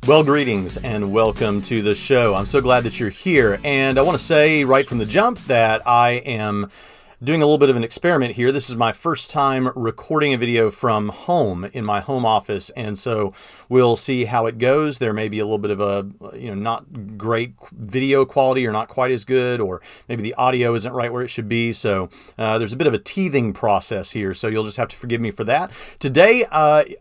Well, greetings and welcome to the show. I'm so glad that you're here. And I want to say right from the jump that I am doing a little bit of an experiment here. This is my first time recording a video from home in my home office. And so we'll see how it goes. There may be a little bit of a, not great video quality or not quite as good, or maybe the audio isn't right where it should be. So there's a bit of a teething process here. So you'll just have to forgive me for that. Today,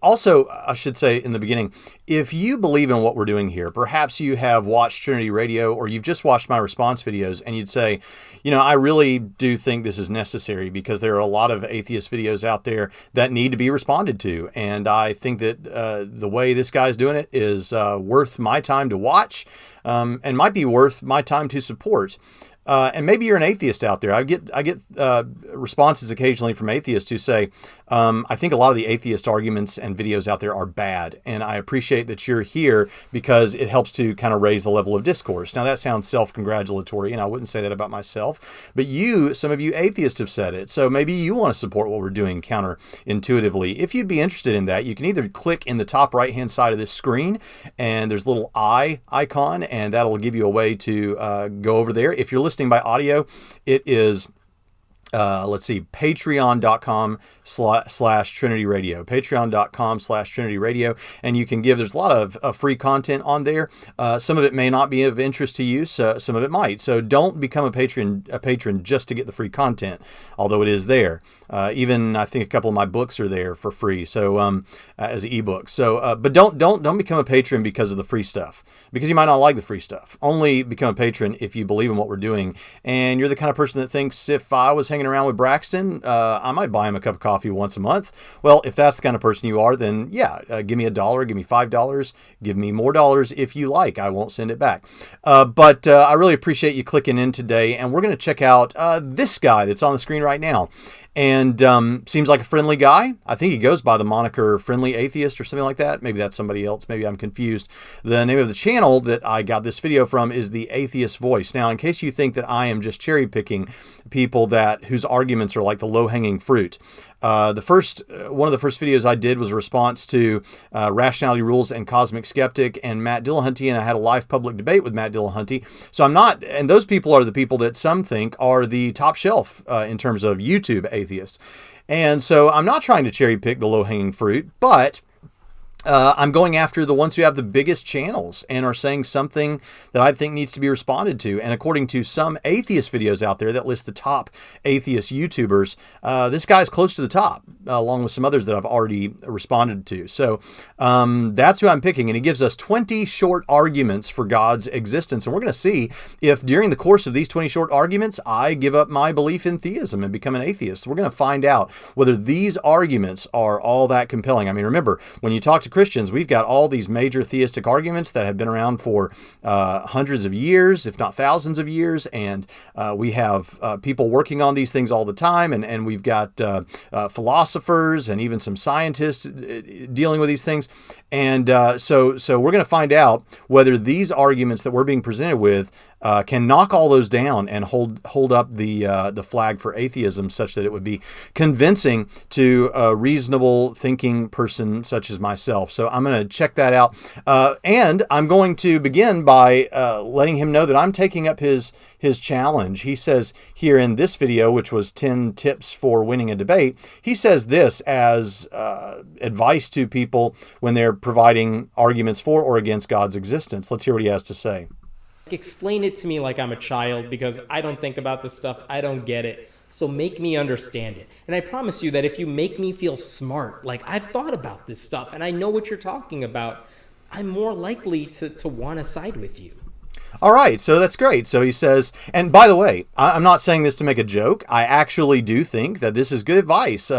also, I should say in the beginning, if you believe in what we're doing here, perhaps you have watched Trinity Radio or you've just watched my response videos and you'd say, I really do think this is necessary because there are a lot of atheist videos out there that need to be responded to. And I think that the way this guy's doing it is worth my time to watch and might be worth my time to support. And maybe you're an atheist out there. I get responses occasionally from atheists who say, I think a lot of the atheist arguments and videos out there are bad. And I appreciate that you're here because it helps to kind of raise the level of discourse. Now, that sounds self-congratulatory, and I wouldn't say that about myself. But some of you atheists have said it. So maybe you want to support what we're doing counterintuitively. If you'd be interested in that, you can either click in the top right-hand side of this screen, and there's a little eye icon, and that'll give you a way to go over there. If you're listening by audio, it is patreon.com/Trinity Radio, patreon.com/Trinity Radio. And you can give, there's a lot of free content on there. Some of it may not be of interest to you. So some of it might. So don't become a patron just to get the free content, although it is there. Even I think a couple of my books are there for free. So, as an ebook. So, but don't become a patron because of the free stuff, because you might not like the free stuff. Only become a patron if you believe in what we're doing. And you're the kind of person that thinks if I was hanging around with Braxton, I might buy him a cup of coffee once a month. Well, if that's the kind of person you are, then yeah, give me $1, give me $5, give me more dollars if you like. I won't send it back. But I really appreciate you clicking in today. And we're going to check out this guy that's on the screen right now. And seems like a friendly guy. I think he goes by the moniker Friendly Atheist or something like that. Maybe that's somebody else. Maybe I'm confused. The name of the channel that I got this video from is The Atheist Voice. Now, in case you think that I am just cherry picking people whose arguments are like the low-hanging fruit, one of the first videos I did was a response to Rationality Rules and Cosmic Skeptic and Matt Dillahunty, and I had a live public debate with Matt Dillahunty. So and those people are the people that some think are the top shelf in terms of YouTube atheists. And so I'm not trying to cherry pick the low-hanging fruit, but I'm going after the ones who have the biggest channels and are saying something that I think needs to be responded to. And according to some atheist videos out there that list the top atheist YouTubers, this guy's close to the top, along with some others that I've already responded to. So that's who I'm picking. And he gives us 20 short arguments for God's existence. And we're going to see if during the course of these 20 short arguments, I give up my belief in theism and become an atheist. We're going to find out whether these arguments are all that compelling. I mean, remember, when you talk to Christians, we've got all these major theistic arguments that have been around for hundreds of years, if not thousands of years, and we have people working on these things all the time, and we've got philosophers and even some scientists dealing with these things, and so we're going to find out whether these arguments that we're being presented with can knock all those down and hold up the flag for atheism, such that it would be convincing to a reasonable thinking person such as myself. So I'm going to check that out, and I'm going to begin by letting him know that I'm taking up his challenge. He says here in this video, which was 10 tips for winning a debate, he says this as advice to people when they're providing arguments for or against God's existence. Let's hear what he has to say. Explain it to me like I'm a child, because I don't think about this stuff. I don't get it. So make me understand it. And I promise you that if you make me feel smart, like I've thought about this stuff and I know what you're talking about, I'm more likely to want to side with you. All right, so that's great. So he says, and by the way, I'm not saying this to make a joke. I actually do think that this is good advice.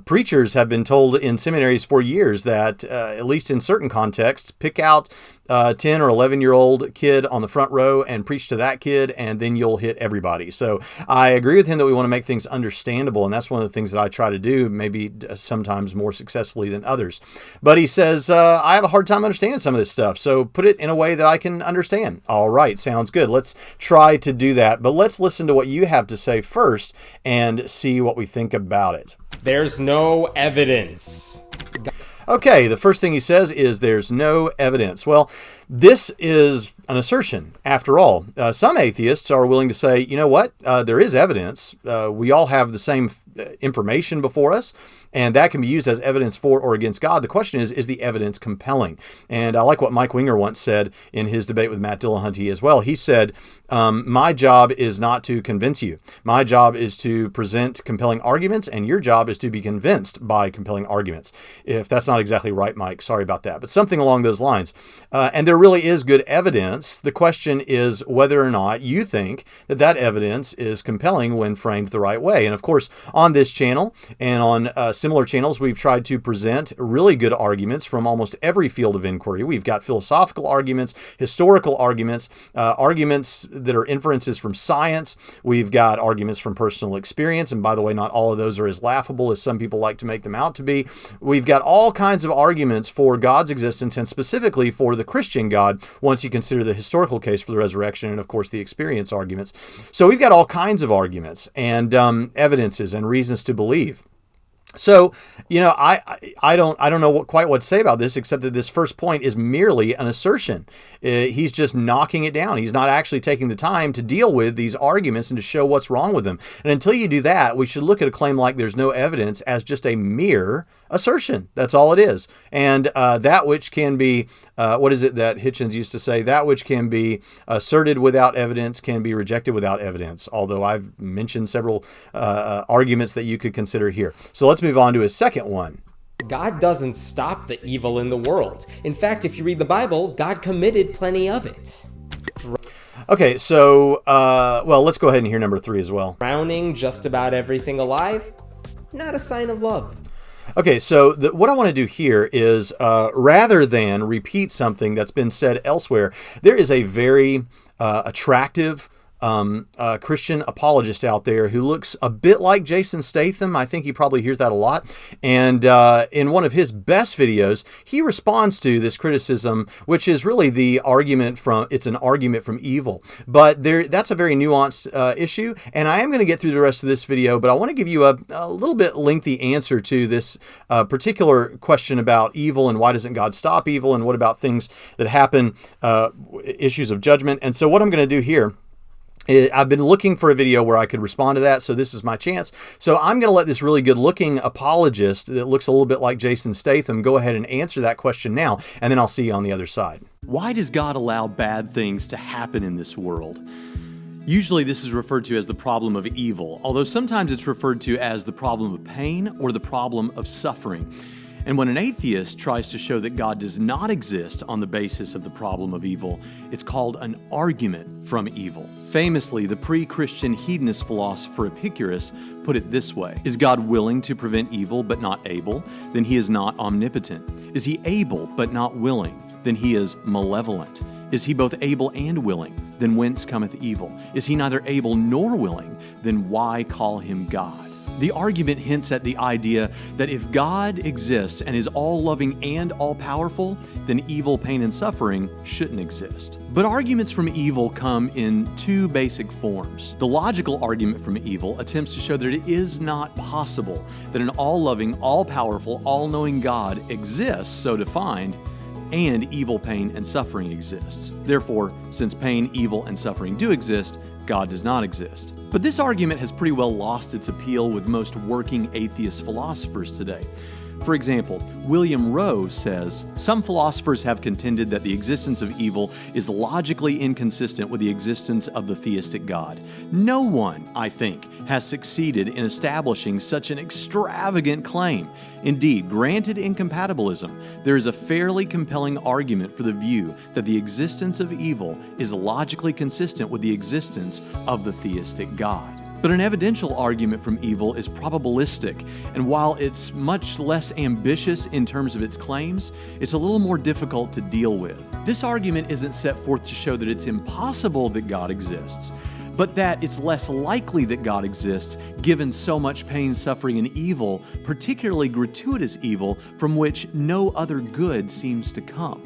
Preachers have been told in seminaries for years that, at least in certain contexts, pick out 10 or 11-year-old kid on the front row and preach to that kid, and then you'll hit everybody. So I agree with him that we want to make things understandable, and that's one of the things that I try to do, maybe sometimes more successfully than others. But he says, I have a hard time understanding some of this stuff, so put it in a way that I can understand. All right, sounds good. Let's try to do that, but let's listen to what you have to say first and see what we think about it. There's no evidence. Okay, the first thing he says is there's no evidence. Well, this is an assertion, after all. Some atheists are willing to say, you know what, there is evidence. We all have the same information before us, and that can be used as evidence for or against God. The question is the evidence compelling? And I like what Mike Winger once said in his debate with Matt Dillahunty as well. He said, my job is not to convince you. My job is to present compelling arguments, and your job is to be convinced by compelling arguments. If that's not exactly right, Mike, sorry about that, but something along those lines. And there really is good evidence. The question is whether or not you think that that evidence is compelling when framed the right way. And of course, on this channel and on similar channels, we've tried to present really good arguments from almost every field of inquiry. We've got philosophical arguments, historical arguments, arguments that are inferences from science. We've got arguments from personal experience. And by the way, not all of those are as laughable as some people like to make them out to be. We've got all kinds of arguments for God's existence and specifically for the Christian God, once you consider the historical case for the resurrection and, of course, the experience arguments. So we've got all kinds of arguments and evidences and reasons to believe. So, you know, I don't know quite what to say about this, except that this first point is merely an assertion. He's just knocking it down. He's not actually taking the time to deal with these arguments and to show what's wrong with them. And until you do that, we should look at a claim like there's no evidence as just a mere assertion. That's all it is. And that which can be, what is it that Hitchens used to say? That which can be asserted without evidence can be rejected without evidence. Although I've mentioned several arguments that you could consider here. So let's move on to his second one. God doesn't stop the evil in the world. In fact, if you read the Bible, God committed plenty of it. Okay, so, well, let's go ahead and hear number 3 as well. Drowning just about everything alive, not a sign of love. Okay, so what I want to do here is, rather than repeat something that's been said elsewhere, there is a very attractive Christian apologist out there who looks a bit like Jason Statham. I think he probably hears that a lot. And in one of his best videos, he responds to this criticism, which is really the argument it's an argument from evil. But that's a very nuanced issue. And I am going to get through the rest of this video, but I want to give you a little bit lengthy answer to this particular question about evil and why doesn't God stop evil and what about things that happen, issues of judgment. And so what I'm going to do here, I've been looking for a video where I could respond to that, so this is my chance. So I'm going to let this really good-looking apologist that looks a little bit like Jason Statham go ahead and answer that question now, and then I'll see you on the other side. Why does God allow bad things to happen in this world? Usually this is referred to as the problem of evil, although sometimes it's referred to as the problem of pain or the problem of suffering. And when an atheist tries to show that God does not exist on the basis of the problem of evil, it's called an argument from evil. Famously, the pre-Christian hedonist philosopher Epicurus put it this way: is God willing to prevent evil but not able? Then he is not omnipotent. Is he able but not willing? Then he is malevolent. Is he both able and willing? Then whence cometh evil? Is he neither able nor willing? Then why call him God? The argument hints at the idea that if God exists and is all-loving and all-powerful, then evil, pain, and suffering shouldn't exist. But arguments from evil come in two basic forms. The logical argument from evil attempts to show that it is not possible that an all-loving, all-powerful, all-knowing God exists, so defined, and evil, pain, and suffering exists. Therefore, since pain, evil, and suffering do exist, God does not exist. But this argument has pretty well lost its appeal with most working atheist philosophers today. For example, William Rowe says, some philosophers have contended that the existence of evil is logically inconsistent with the existence of the theistic God. No one, I think, has succeeded in establishing such an extravagant claim. Indeed, granted incompatibilism, there is a fairly compelling argument for the view that the existence of evil is logically consistent with the existence of the theistic God. But an evidential argument from evil is probabilistic, and while it's much less ambitious in terms of its claims, it's a little more difficult to deal with. This argument isn't set forth to show that it's impossible that God exists, but that it's less likely that God exists given so much pain, suffering, and evil, particularly gratuitous evil, from which no other good seems to come.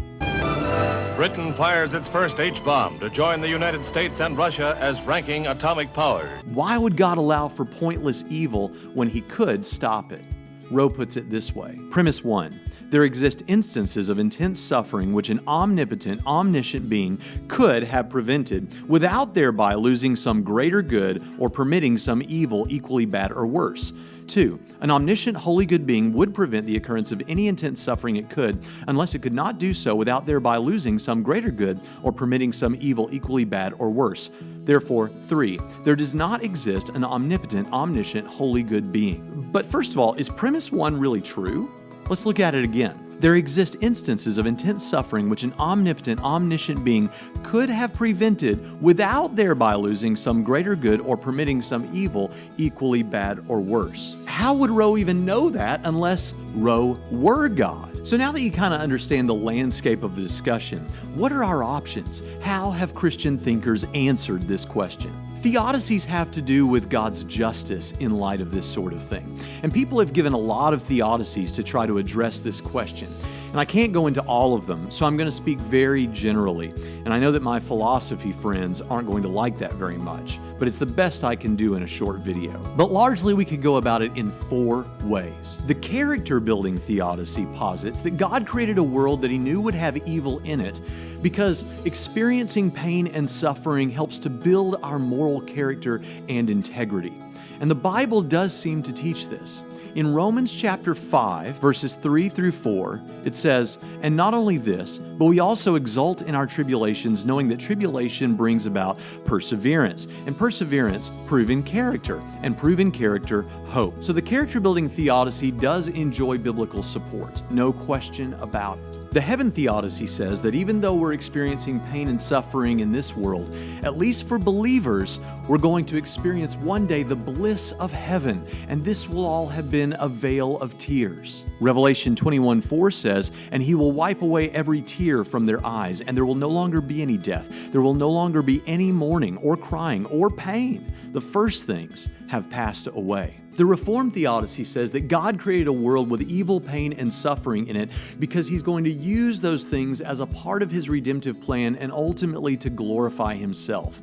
Britain fires its first H-bomb to join the United States and Russia as ranking atomic powers. Why would God allow for pointless evil when he could stop it? Rowe puts it this way. Premise 1. There exist instances of intense suffering which an omnipotent, omniscient being could have prevented without thereby losing some greater good or permitting some evil equally bad or worse. 2. An omniscient, holy good being would prevent the occurrence of any intense suffering it could, unless it could not do so without thereby losing some greater good or permitting some evil equally bad or worse. Therefore, 3. There does not exist an omnipotent, omniscient, holy good being. But first of all, is premise 1 really true? Let's look at it again. There exist instances of intense suffering which an omnipotent, omniscient being could have prevented without thereby losing some greater good or permitting some evil equally bad or worse. How would Rowe even know that unless Rowe were God? So now that you kind of understand the landscape of the discussion, what are our options? How have Christian thinkers answered this question? Theodicies have to do with God's justice in light of this sort of thing. And people have given a lot of theodicies to try to address this question. And I can't go into all of them, so I'm going to speak very generally. And I know that my philosophy friends aren't going to like that very much, but it's the best I can do in a short video. But largely we could go about it in 4 ways. The character-building theodicy posits that God created a world that He knew would have evil in it because experiencing pain and suffering helps to build our moral character and integrity. And the Bible does seem to teach this. In Romans chapter 5, verses 3 through 4, it says, "And not only this, but we also exult in our tribulations, knowing that tribulation brings about perseverance, and perseverance, proven character, and proven character, hope." So the character-building theodicy does enjoy biblical support, no question about it. The heaven theodicy says that even though we're experiencing pain and suffering in this world, at least for believers, we're going to experience one day the bliss of heaven, and this will all have been a vale of tears. Revelation 21:4 says, "And He will wipe away every tear from their eyes, and there will no longer be any death. There will no longer be any mourning or crying or pain. The first things have passed away." The Reformed theodicy says that God created a world with evil, pain, and suffering in it because He's going to use those things as a part of His redemptive plan and ultimately to glorify Himself.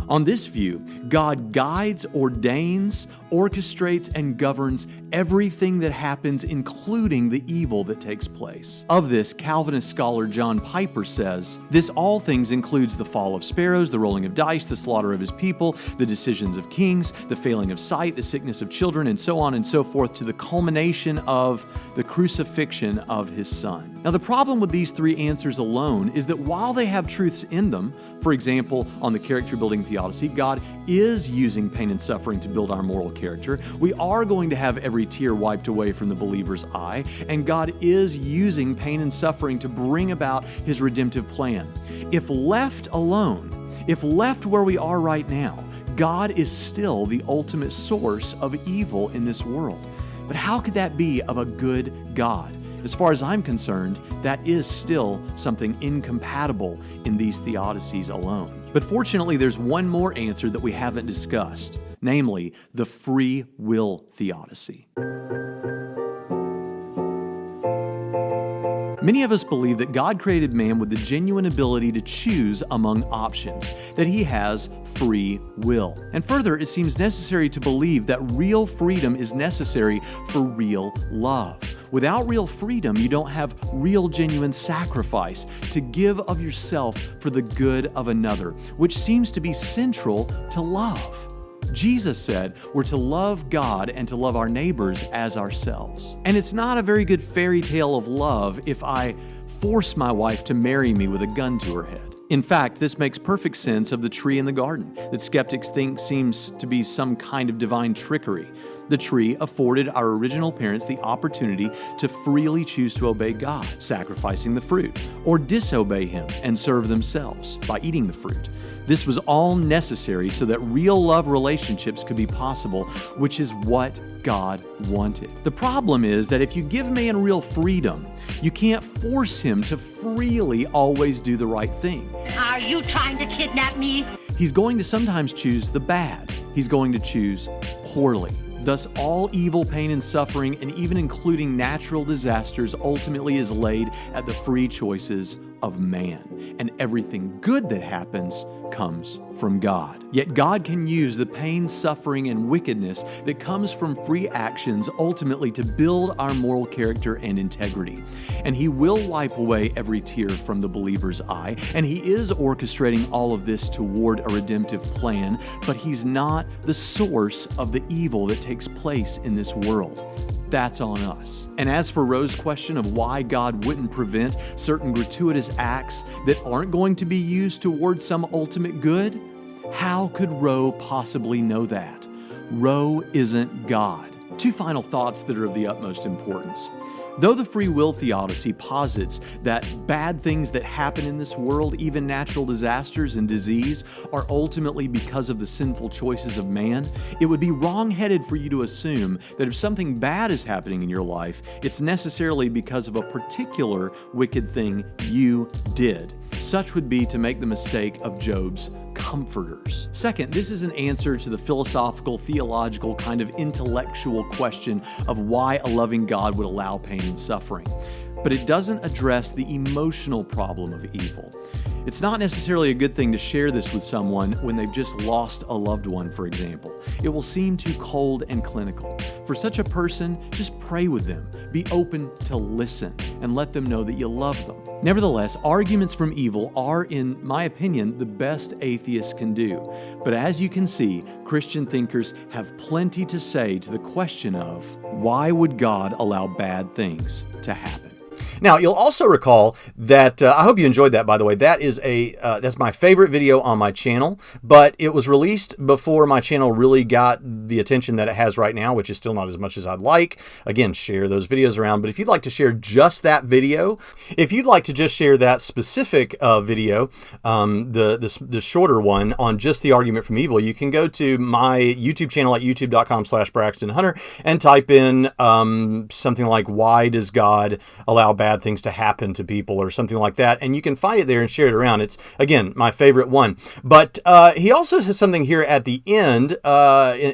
On this view, God guides, ordains, orchestrates, and governs everything that happens, including the evil that takes place. Of this, Calvinist scholar John Piper says, "This all things includes the fall of sparrows, the rolling of dice, the slaughter of His people, the decisions of kings, the failing of sight, the sickness of children, and so on and so forth, to the culmination of the crucifixion of His Son." Now, the problem with these 3 answers alone is that while they have truths in them, for example, on the character-building theodicy, God is using pain and suffering to build our moral character. We are going to have every tear wiped away from the believer's eye, and God is using pain and suffering to bring about His redemptive plan. If left alone, if left where we are right now, God is still the ultimate source of evil in this world. But how could that be of a good God? As far as I'm concerned, that is still something incompatible in these theodicies alone. But fortunately, there's one more answer that we haven't discussed, namely the free will theodicy. Many of us believe that God created man with the genuine ability to choose among options, that he has free will. And further, it seems necessary to believe that real freedom is necessary for real love. Without real freedom, you don't have real, genuine sacrifice to give of yourself for the good of another, which seems to be central to love. Jesus said we're to love God and to love our neighbors as ourselves. And it's not a very good fairy tale of love if I force my wife to marry me with a gun to her head. In fact, this makes perfect sense of the tree in the garden that skeptics think seems to be some kind of divine trickery. The tree afforded our original parents the opportunity to freely choose to obey God, sacrificing the fruit, or disobey Him and serve themselves by eating the fruit. This was all necessary so that real love relationships could be possible, which is what God wanted. The problem is that if you give man real freedom, you can't force him to freely always do the right thing. Are you trying to kidnap me? He's going to sometimes choose the bad. He's going to choose poorly. Thus, all evil, pain, and suffering, and even including natural disasters, ultimately is laid at the free choice's of man, and everything good that happens comes from God. Yet God can use the pain, suffering, and wickedness that comes from free actions ultimately to build our moral character and integrity. And He will wipe away every tear from the believer's eye, and He is orchestrating all of this toward a redemptive plan, but He's not the source of the evil that takes place in this world. That's on us. And as for Roe's question of why God wouldn't prevent certain gratuitous acts that aren't going to be used toward some ultimate good, how could Roe possibly know that? Roe isn't God. Two final thoughts that are of the utmost importance. Though the free will theodicy posits that bad things that happen in this world, even natural disasters and disease, are ultimately because of the sinful choices of man, it would be wrong-headed for you to assume that if something bad is happening in your life, it's necessarily because of a particular wicked thing you did. Such would be to make the mistake of Job's comforters. Second, this is an answer to the philosophical, theological, kind of intellectual question of why a loving God would allow pain and suffering. But it doesn't address the emotional problem of evil. It's not necessarily a good thing to share this with someone when they've just lost a loved one, for example. It will seem too cold and clinical. For such a person, just pray with them. Be open to listen and let them know that you love them. Nevertheless, arguments from evil are, in my opinion, the best atheists can do. But as you can see, Christian thinkers have plenty to say to the question of why would God allow bad things to happen? Now, you'll also recall that, I hope you enjoyed that, by the way. That is that's my favorite video on my channel, but it was released before my channel really got the attention that it has right now, which is still not as much as I'd like. Again, share those videos around, but if you'd like to share just that video, if you'd like to just share that specific video, the shorter one on just the argument from evil, you can go to my YouTube channel at youtube.com/BraxtonHunter and type in something like, why does God allow bad things to happen to people, or something like that, and you can find it there and share it around. It's, again, my favorite one. But he also says something here at the end.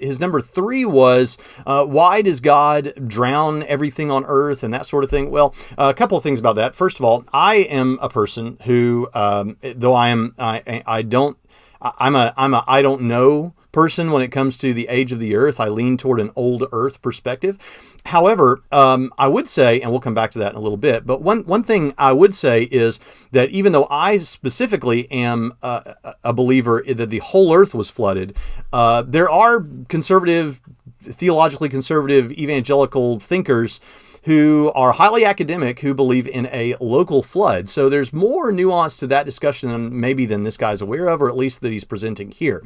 His number 3 was, why does God drown everything on earth and that sort of thing? Well, a couple of things about that. First of all, I am a person who, though I'm a I don't know person when it comes to the age of the earth. I lean toward an old earth perspective. However, I would say, and we'll come back to that in a little bit, but one thing I would say is that even though I specifically am a believer that the whole earth was flooded, there are theologically conservative evangelical thinkers who are highly academic, who believe in a local flood. So there's more nuance to that discussion than this guy's aware of, or at least that he's presenting here.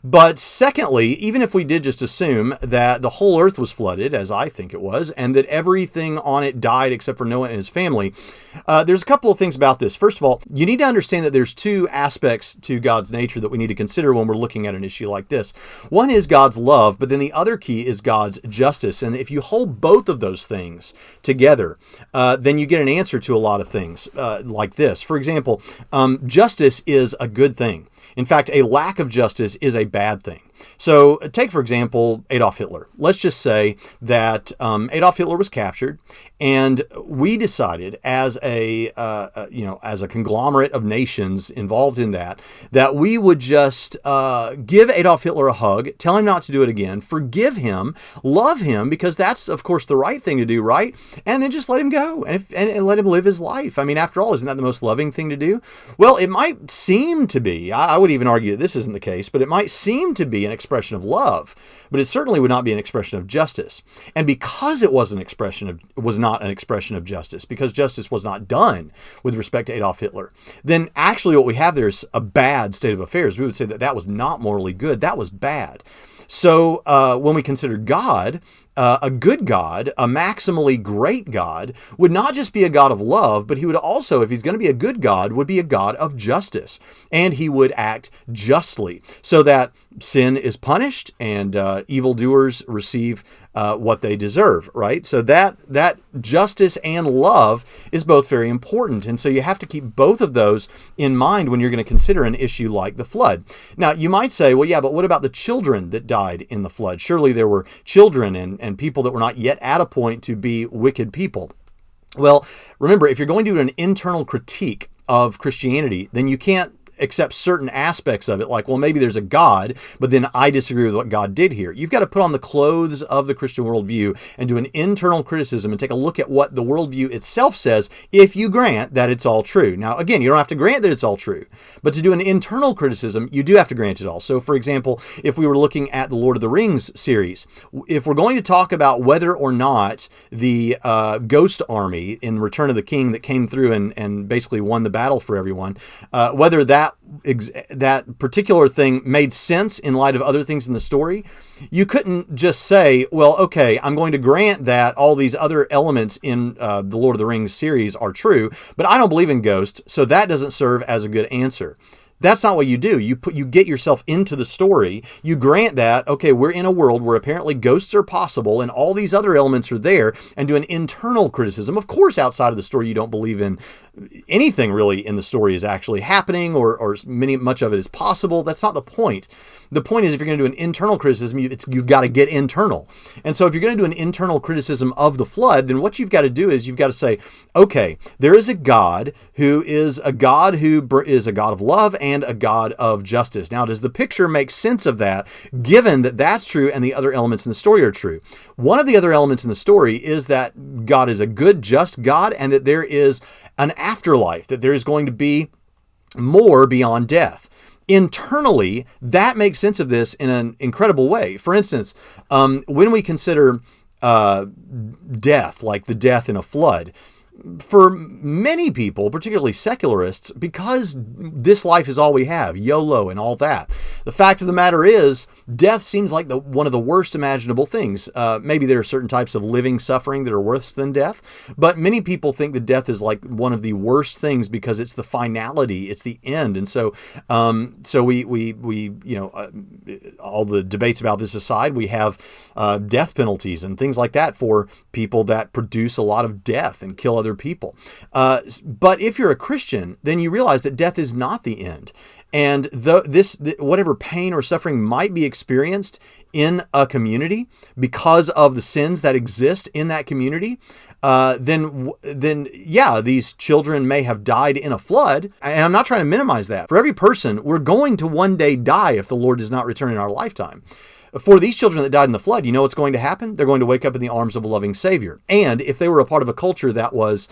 But secondly, even if we did just assume that the whole earth was flooded, as I think it was, and that everything on it died except for Noah and his family, there's a couple of things about this. First of all, you need to understand that there's two aspects to God's nature that we need to consider when we're looking at an issue like this. One is God's love, but then the other key is God's justice. And if you hold both of those things together, then you get an answer to a lot of things like this. For example, justice is a good thing. In fact, a lack of justice is a bad thing. So take, for example, Adolf Hitler. Let's just say that Adolf Hitler was captured, and we decided as a conglomerate of nations involved in that we would just give Adolf Hitler a hug, tell him not to do it again, forgive him, love him, because that's, of course, the right thing to do, right? And then just let him go and let him live his life. I mean, after all, isn't that the most loving thing to do? Well, it might seem to be. I would even argue that this isn't the case, but it might seem to be an expression of love, but it certainly would not be an expression of justice. And because it was not an expression of justice, because justice was not done with respect to Adolf Hitler, then actually what we have there is a bad state of affairs. We would say that that was not morally good. That was bad. So when we consider God, a good God, a maximally great God, would not just be a God of love, but he would also, if he's going to be a good God, would be a God of justice. And he would act justly so that sin is punished and evildoers receive what they deserve, right? So that justice and love is both very important. And so you have to keep both of those in mind when you're going to consider an issue like the flood. Now, you might say, well, yeah, but what about the children that died in the flood? Surely there were children and people that were not yet at a point to be wicked people. Well, remember, if you're going to do an internal critique of Christianity, then you can't accept certain aspects of it, like, well, maybe there's a God, but then I disagree with what God did here. You've got to put on the clothes of the Christian worldview and do an internal criticism and take a look at what the worldview itself says if you grant that it's all true. Now, again, you don't have to grant that it's all true, but to do an internal criticism, you do have to grant it all. So, for example, if we were looking at the Lord of the Rings series, if we're going to talk about whether or not the Ghost Army in Return of the King that came through and basically won the battle for everyone, whether that particular thing made sense in light of other things in the story, you couldn't just say, well, okay, I'm going to grant that all these other elements in the Lord of the Rings series are true, but I don't believe in ghosts, so that doesn't serve as a good answer. That's not what you do. You get yourself into the story. You grant that, okay, we're in a world where apparently ghosts are possible and all these other elements are there, and do an internal criticism. Of course, outside of the story, you don't believe in anything really in the story is actually happening or much of it is possible. That's not the point. The point is, if you're going to do an internal criticism, you've got to get internal. And so if you're going to do an internal criticism of the flood, then what you've got to do is you've got to say, okay, there is a God who is a God of love and a God of justice. Now, does the picture make sense of that, given that that's true and the other elements in the story are true? One of the other elements in the story is that God is a good, just God, and that there is an afterlife, that there is going to be more beyond death. Internally, that makes sense of this in an incredible way. For instance, when we consider death, like the death in a flood, for many people, particularly secularists, because this life is all we have, YOLO and all that, the fact of the matter is, death seems like one of the worst imaginable things. Maybe there are certain types of living suffering that are worse than death, but many people think that death is like one of the worst things because it's the finality, it's the end. And so we all the debates about this aside, we have death penalties and things like that for people that produce a lot of death and kill other people. But if you're a Christian, then you realize that death is not the end. And whatever pain or suffering might be experienced in a community because of the sins that exist in that community, then these children may have died in a flood. And I'm not trying to minimize that. For every person, we're going to one day die if the Lord does not return in our lifetime. For these children that died in the flood, you know what's going to happen? They're going to wake up in the arms of a loving Savior. And if they were a part of a culture that was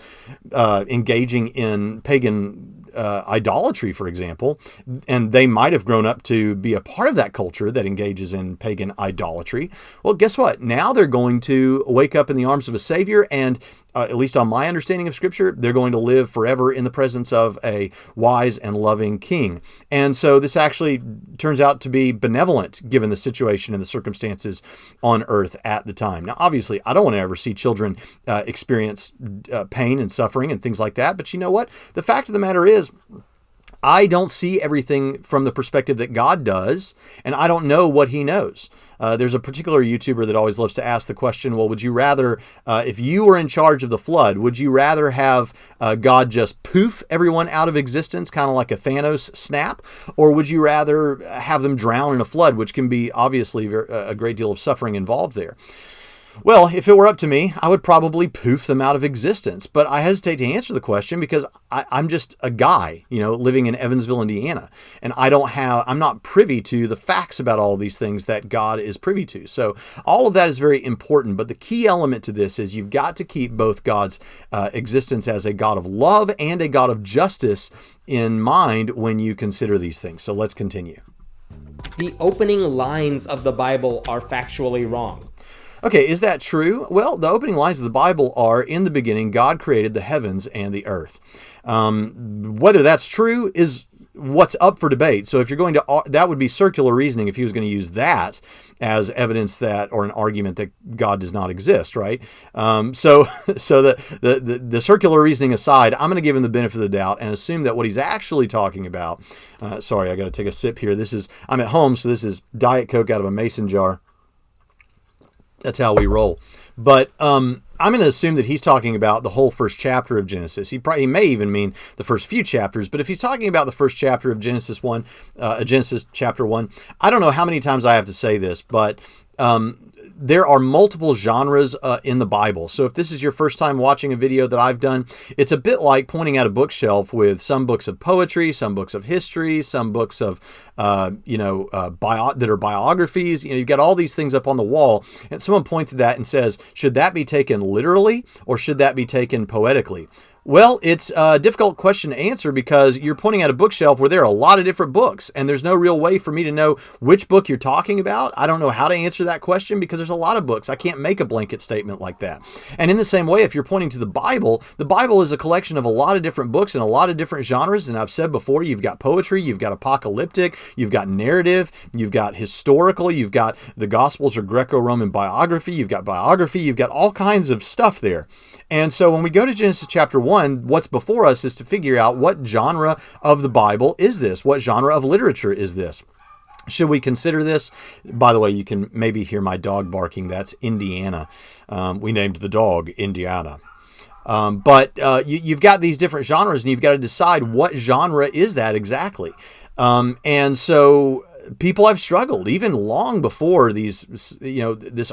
engaging in pagan idolatry, for example, and they might have grown up to be a part of that culture that engages in pagan idolatry, well, guess what? Now they're going to wake up in the arms of a Savior, and at least on my understanding of Scripture, they're going to live forever in the presence of a wise and loving King. And so this actually turns out to be benevolent given the situation and the circumstances on earth at the time. Now, obviously, I don't want to ever see children experience pain and suffering and things like that, but you know what? The fact of the matter is, I don't see everything from the perspective that God does, and I don't know what He knows. There's a particular YouTuber that always loves to ask the question, well, would you rather, if you were in charge of the flood, would you rather have God just poof everyone out of existence, kind of like a Thanos snap, or would you rather have them drown in a flood, which can be obviously a great deal of suffering involved there? Well, if it were up to me, I would probably poof them out of existence. But I hesitate to answer the question because I'm just a guy, living in Evansville, Indiana. And I'm not privy to the facts about all these things that God is privy to. So all of that is very important. But the key element to this is you've got to keep both God's existence as a God of love and a God of justice in mind when you consider these things. So let's continue. The opening lines of the Bible are factually wrong. Okay, is that true? Well, the opening lines of the Bible are, in the beginning, God created the heavens and the earth. Whether that's true is what's up for debate. So if you're going to, that would be circular reasoning if he was going to use that as evidence that, or an argument that God does not exist, right? So the circular reasoning aside, I'm going to give him the benefit of the doubt and assume that what he's actually talking about, sorry, I got to take a sip here. I'm at home, so this is Diet Coke out of a mason jar. That's how we roll. But I'm going to assume that he's talking about the whole first chapter of Genesis. He may even mean the first few chapters. But if he's talking about the first chapter of Genesis Genesis chapter 1, I don't know how many times I have to say this, but there are multiple genres in the Bible. So if this is your first time watching a video that I've done, it's a bit like pointing at a bookshelf with some books of poetry, some books of history, some books of that are biographies. You've got all these things up on the wall, and someone points at that and says, should that be taken literally or should that be taken poetically? Well, it's a difficult question to answer because you're pointing at a bookshelf where there are a lot of different books, and there's no real way for me to know which book you're talking about. I don't know how to answer that question because there's a lot of books. I can't make a blanket statement like that. And in the same way, if you're pointing to the Bible is a collection of a lot of different books and a lot of different genres. And I've said before, you've got poetry, you've got apocalyptic, you've got narrative, you've got historical, you've got the Gospels or Greco-Roman biography, you've got all kinds of stuff there. And so when we go to Genesis chapter 1, what's before us is to figure out what genre of the Bible is this? What genre of literature is this? Should we consider this? By the way, you can maybe hear my dog barking. That's Indiana. We named the dog Indiana. But you've got these different genres, and you've got to decide what genre is that exactly. And so people have struggled even long before this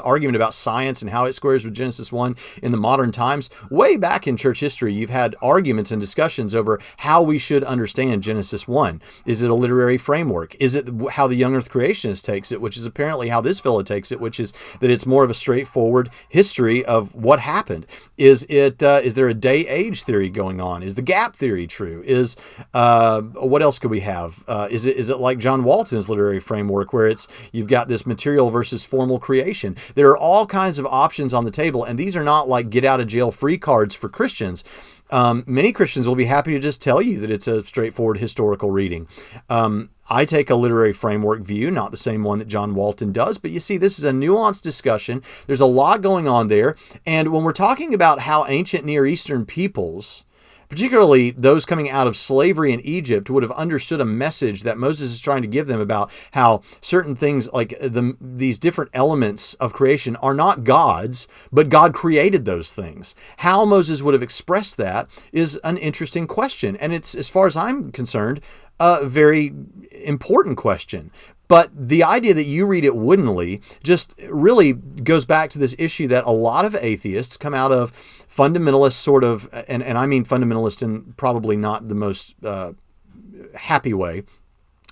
argument about science and how it squares with Genesis 1 in the modern times. Way back in church history, you've had arguments and discussions over how we should understand Genesis 1. Is it a literary framework? Is it how the young earth creationist takes it, which is apparently how this fellow takes it, which is that it's more of a straightforward history of what happened? Is there a day-age theory going on? Is the gap theory true? What else could we have? Is it like John Walton's literary framework where you've got this material versus formal creation? There are all kinds of options on the table, and these are not like get out of jail free cards for Christians. Many Christians will be happy to just tell you that it's a straightforward historical reading. I take a literary framework view, not the same one that John Walton does, but you see, this is a nuanced discussion. There's a lot going on there, and when we're talking about how ancient Near Eastern peoples, particularly those coming out of slavery in Egypt, would have understood a message that Moses is trying to give them about how certain things like these different elements of creation are not God's, but God created those things. How Moses would have expressed that is an interesting question. And it's, as far as I'm concerned, a very important question. But the idea that you read it woodenly just really goes back to this issue that a lot of atheists come out of fundamentalist sort of, and I mean fundamentalist in probably not the most happy way,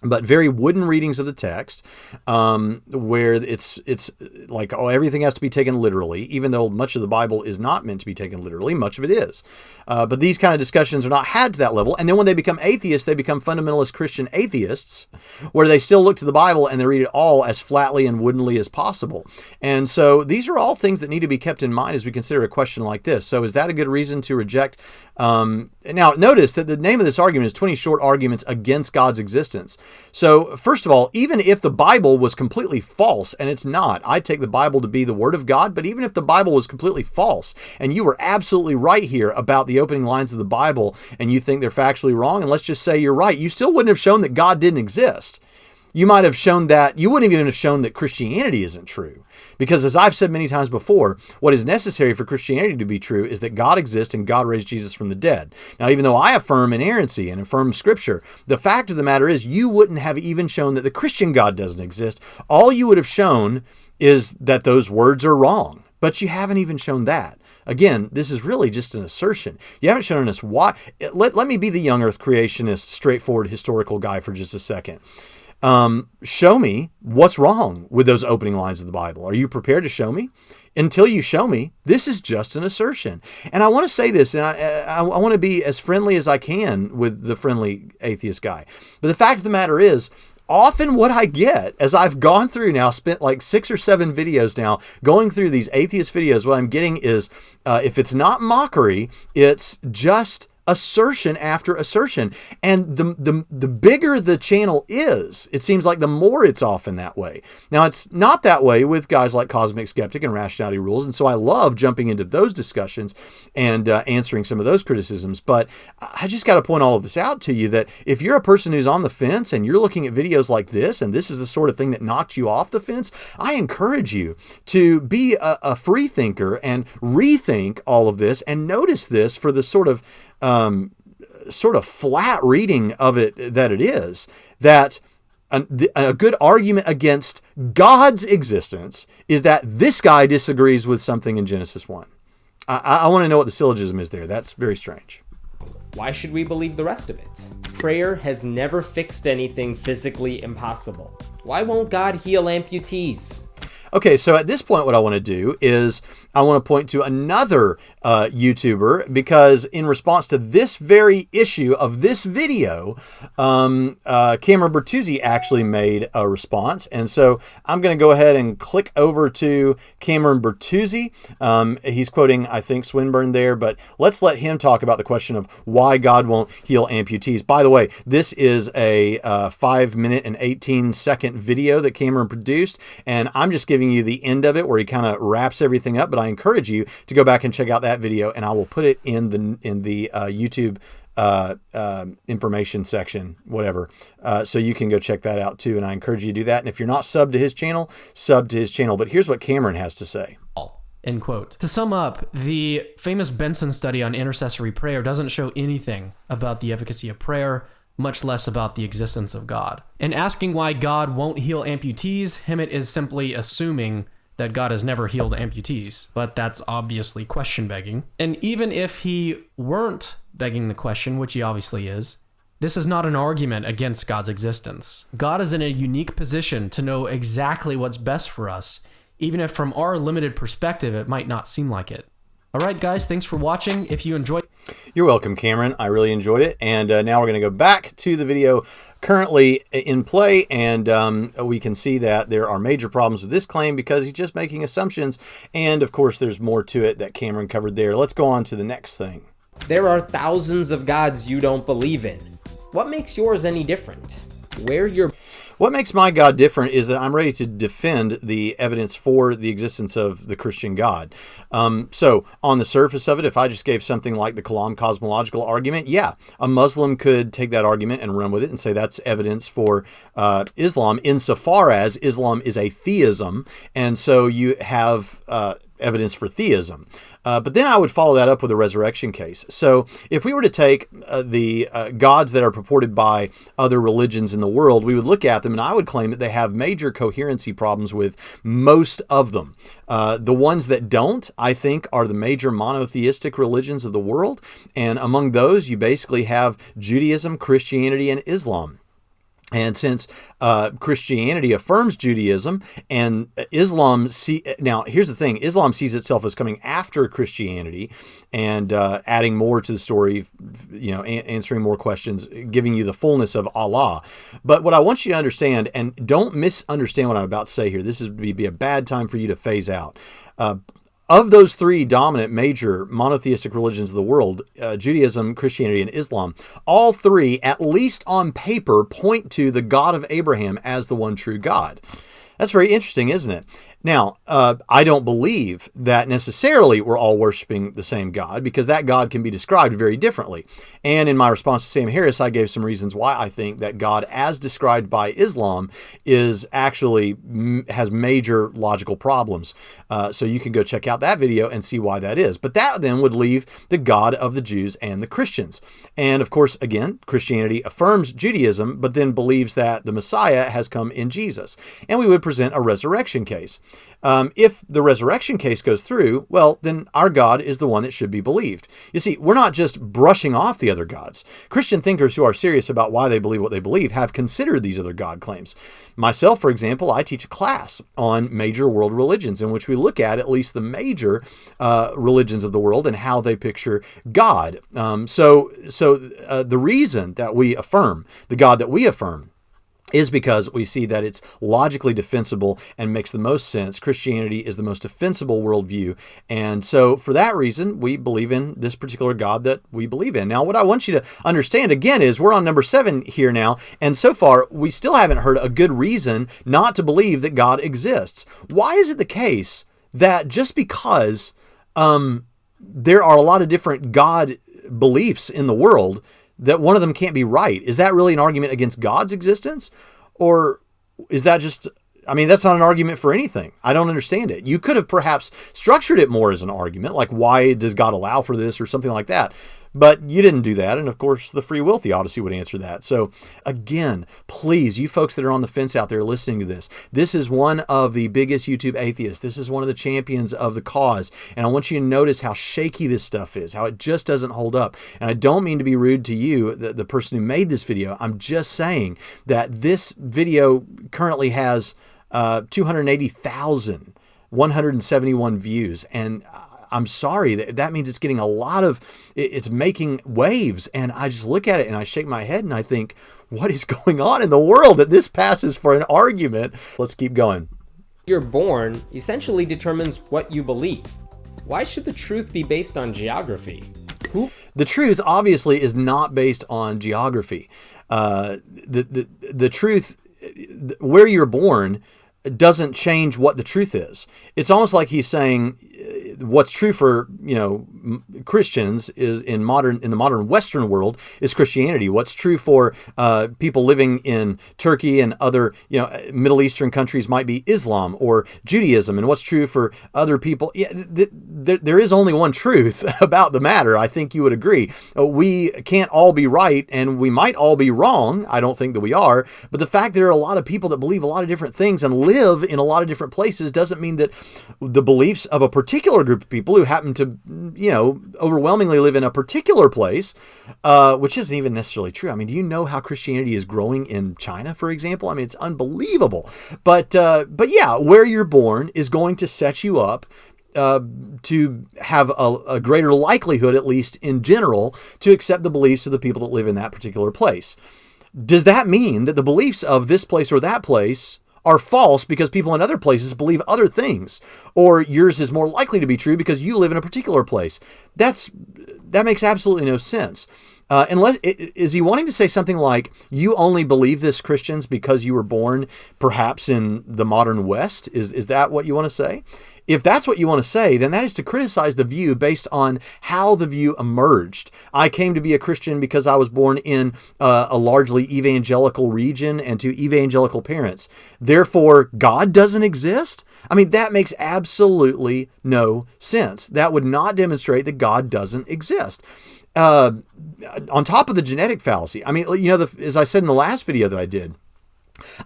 but very wooden readings of the text, where it's like, everything has to be taken literally, even though much of the Bible is not meant to be taken literally. Much of it is. But these kind of discussions are not had to that level. And then when they become atheists, they become fundamentalist Christian atheists, where they still look to the Bible and they read it all as flatly and woodenly as possible. And so these are all things that need to be kept in mind as we consider a question like this. So is that a good reason to reject? Now, notice that the name of this argument is 20 Short Arguments Against God's Existence. So, first of all, even if the Bible was completely false, and it's not, I take the Bible to be the Word of God, but even if the Bible was completely false, and you were absolutely right here about the opening lines of the Bible, and you think they're factually wrong, and let's just say you're right, you still wouldn't have shown that God didn't exist. You might have shown that, you wouldn't even have shown that Christianity isn't true. Because as I've said many times before, what is necessary for Christianity to be true is that God exists and God raised Jesus from the dead. Now, even though I affirm inerrancy and affirm Scripture, the fact of the matter is you wouldn't have even shown that the Christian God doesn't exist. All you would have shown is that those words are wrong. But you haven't even shown that. Again, this is really just an assertion. You haven't shown us why. Let me be the young earth creationist, straightforward historical guy for just a second. Show me what's wrong with those opening lines of the Bible. Are you prepared to show me? Until you show me, this is just an assertion. And I want to say this, and I want to be as friendly as I can with the friendly atheist guy. But the fact of the matter is, often what I get as I've gone through now, spent like 6 or 7 videos now, going through these atheist videos, what I'm getting is, if it's not mockery, it's just assertion after assertion. And the bigger the channel is, it seems like the more it's often that way. Now, it's not that way with guys like Cosmic Skeptic and Rationality Rules, and so I love jumping into those discussions and answering some of those criticisms. But I just got to point all of this out to you, that if you're a person who's on the fence and you're looking at videos like this, and this is the sort of thing that knocks you off the fence, I encourage you to be a free thinker and rethink all of this and notice this for the sort of flat reading of it that it is, that a good argument against God's existence is that this guy disagrees with something in Genesis 1. I want to know what the syllogism is there. That's very strange. Why should we believe the rest of it? Prayer has never fixed anything physically impossible. Why won't God heal amputees? Okay, so at this point, what I want to do is I want to point to another YouTuber, because in response to this very issue of this video, Cameron Bertuzzi actually made a response. And so I'm going to go ahead and click over to Cameron Bertuzzi. He's quoting, I think, Swinburne there, but let's let him talk about the question of why God won't heal amputees. By the way, this is a 5-minute and 18-second video that Cameron produced, and I'm just giving you the end of it where he kind of wraps everything up, but I encourage you to go back and check out that video, and I will put it in the YouTube information section, whatever, so you can go check that out too, and I encourage you to do that. And if you're not subbed to his channel, sub to his channel. But here's what Cameron has to say. End quote. To sum up, the famous Benson study on intercessory prayer doesn't show anything about the efficacy of prayer, much less about the existence of God. And asking why God won't heal amputees, Hemant is simply assuming that God has never healed amputees. But that's obviously question begging. And even if he weren't begging the question, which he obviously is, this is not an argument against God's existence. God is in a unique position to know exactly what's best for us, even if from our limited perspective, it might not seem like it. All right, guys, thanks for watching. If you enjoyed... You're welcome, Cameron. I really enjoyed it. And now we're going to go back to the video currently in play, and we can see that there are major problems with this claim because he's just making assumptions. And, of course, there's more to it that Cameron covered there. Let's go on to the next thing. There are thousands of gods you don't believe in. What makes yours any different? What makes my God different is that I'm ready to defend the evidence for the existence of the Christian God. So on the surface of it, if I just gave something like the Kalam cosmological argument, yeah, a Muslim could take that argument and run with it and say that's evidence for Islam, insofar as Islam is a theism, and so you have evidence for theism. But then I would follow that up with a resurrection case. So if we were to take the gods that are purported by other religions in the world, we would look at them and I would claim that they have major coherency problems with most of them. The ones that don't, I think, are the major monotheistic religions of the world. And among those, you basically have Judaism, Christianity, and Islam. And since Christianity affirms Judaism and Islam, now here's the thing, Islam sees itself as coming after Christianity and adding more to the story, answering more questions, giving you the fullness of Allah. But what I want you to understand, and don't misunderstand what I'm about to say here, this would be a bad time for you to phase out. Of those three dominant major monotheistic religions of the world, Judaism, Christianity, and Islam, all three, at least on paper, point to the God of Abraham as the one true God. That's very interesting, isn't it? Now, I don't believe that necessarily we're all worshiping the same God, because that God can be described very differently. And in my response to Sam Harris, I gave some reasons why I think that God, as described by Islam, is actually has major logical problems. So you can go check out that video and see why that is. But that then would leave the God of the Jews and the Christians. And of course, again, Christianity affirms Judaism, but then believes that the Messiah has come in Jesus. And we would present a resurrection case. If the resurrection case goes through, well, then our God is the one that should be believed. You see, we're not just brushing off the other gods. Christian thinkers who are serious about why they believe what they believe have considered these other God claims. Myself, for example, I teach a class on major world religions in which we look at least the major religions of the world and how they picture God. So the reason that we affirm the God that we affirm is because we see that it's logically defensible and makes the most sense. Christianity is the most defensible worldview. And so for that reason, we believe in this particular God that we believe in. Now, what I want you to understand again is we're on number 7 here now. And so far, we still haven't heard a good reason not to believe that God exists. Why is it the case that just because there are a lot of different God beliefs in the world, that one of them can't be right? Is that really an argument against God's existence? Or is that just, that's not an argument for anything. I don't understand it. You could have perhaps structured it more as an argument, like why does God allow for this or something like that. But you didn't do that, and of course the free will theodicy would answer that. So again, please, you folks that are on the fence out there listening to this is one of the biggest YouTube atheists. This is one of the champions of the cause, and I want you to notice how shaky this stuff is, how it just doesn't hold up. And I don't mean to be rude to you, the person who made this video. I'm just saying that this video currently has 280,171 views, and I'm sorry, that means it's getting it's making waves. And I just look at it and I shake my head and I think, what is going on in the world that this passes for an argument? Let's keep going. You're born essentially determines what you believe. Why should the truth be based on geography? The truth obviously is not based on geography. The truth, where you're born, doesn't change what the truth is. It's almost like he's saying what's true for, Christians is in the modern Western world is Christianity. What's true for people living in Turkey and other, Middle Eastern countries might be Islam or Judaism. And what's true for other people? Yeah, there is only one truth about the matter. I think you would agree. We can't all be right, and we might all be wrong. I don't think that we are. But the fact that there are a lot of people that believe a lot of different things and live in a lot of different places doesn't mean that the beliefs of a particular group of people who happen to, overwhelmingly live in a particular place, which isn't even necessarily true. I mean, do you know how Christianity is growing in China, for example? I mean, it's unbelievable. But yeah, where you're born is going to set you up to have a greater likelihood, at least in general, to accept the beliefs of the people that live in that particular place. Does that mean that the beliefs of this place or that place are false because people in other places believe other things, or yours is more likely to be true because you live in a particular place? That makes absolutely no sense. Unless, is he wanting to say something like, you only believe this, Christians, because you were born perhaps in the modern West? Is that what you want to say? If that's what you want to say, then that is to criticize the view based on how the view emerged. I came to be a Christian because I was born in a largely evangelical region and to evangelical parents. Therefore, God doesn't exist? I mean, that makes absolutely no sense. That would not demonstrate that God doesn't exist. On top of the genetic fallacy, I mean, as I said in the last video that I did,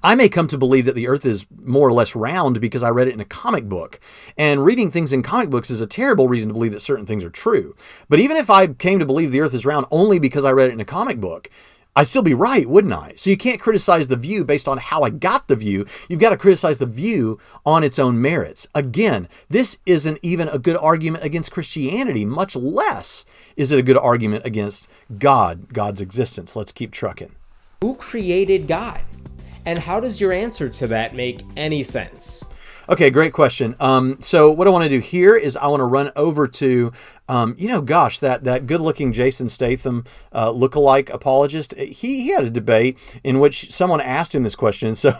I may come to believe that the earth is more or less round because I read it in a comic book. And reading things in comic books is a terrible reason to believe that certain things are true. But even if I came to believe the earth is round only because I read it in a comic book, I'd still be right, wouldn't I? So you can't criticize the view based on how I got the view. You've got to criticize the view on its own merits. Again, this isn't even a good argument against Christianity, much less is it a good argument against God's existence. Let's keep trucking. Who created God? And how does your answer to that make any sense? Okay, great question. So what I want to do here is I want to run over to, that good-looking Jason Statham lookalike apologist. He had a debate in which someone asked him this question. So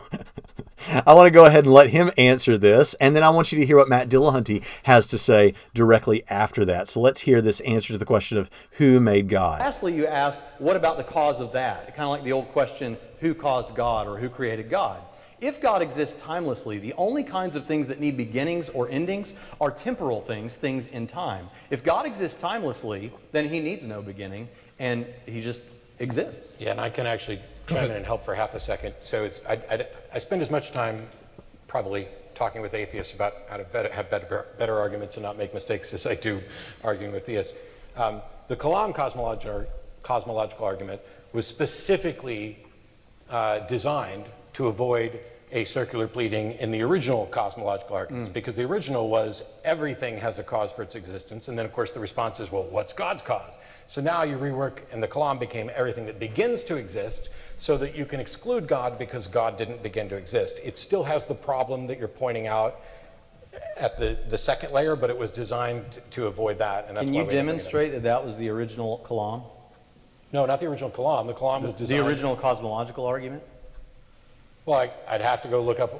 I want to go ahead and let him answer this, and then I want you to hear what Matt Dillahunty has to say directly after that. So let's hear this answer to the question of who made God. Lastly, you asked, what about the cause of that? Kind of like the old question, who caused God or who created God? If God exists timelessly, the only kinds of things that need beginnings or endings are temporal things, things in time. If God exists timelessly, then he needs no beginning, and he just exists. Yeah, and I can actually chime in and help for half a second. So I spend as much time probably talking with atheists about how to have better arguments and not make mistakes as I do arguing with theists. The Kalam cosmological argument was specifically designed to avoid a circular pleading in the original cosmological arguments, because the original was everything has a cause for its existence, and then of course the response is, well, what's God's cause? So now you rework, and the Kalam became everything that begins to exist, so that you can exclude God because God didn't begin to exist. It still has the problem that you're pointing out at the second layer, but it was designed to avoid that. And that's Can you demonstrate that that was the original Kalam? No, not the original Kalam. The Kalam was designed... The original cosmological argument? Well, I'd have to go look up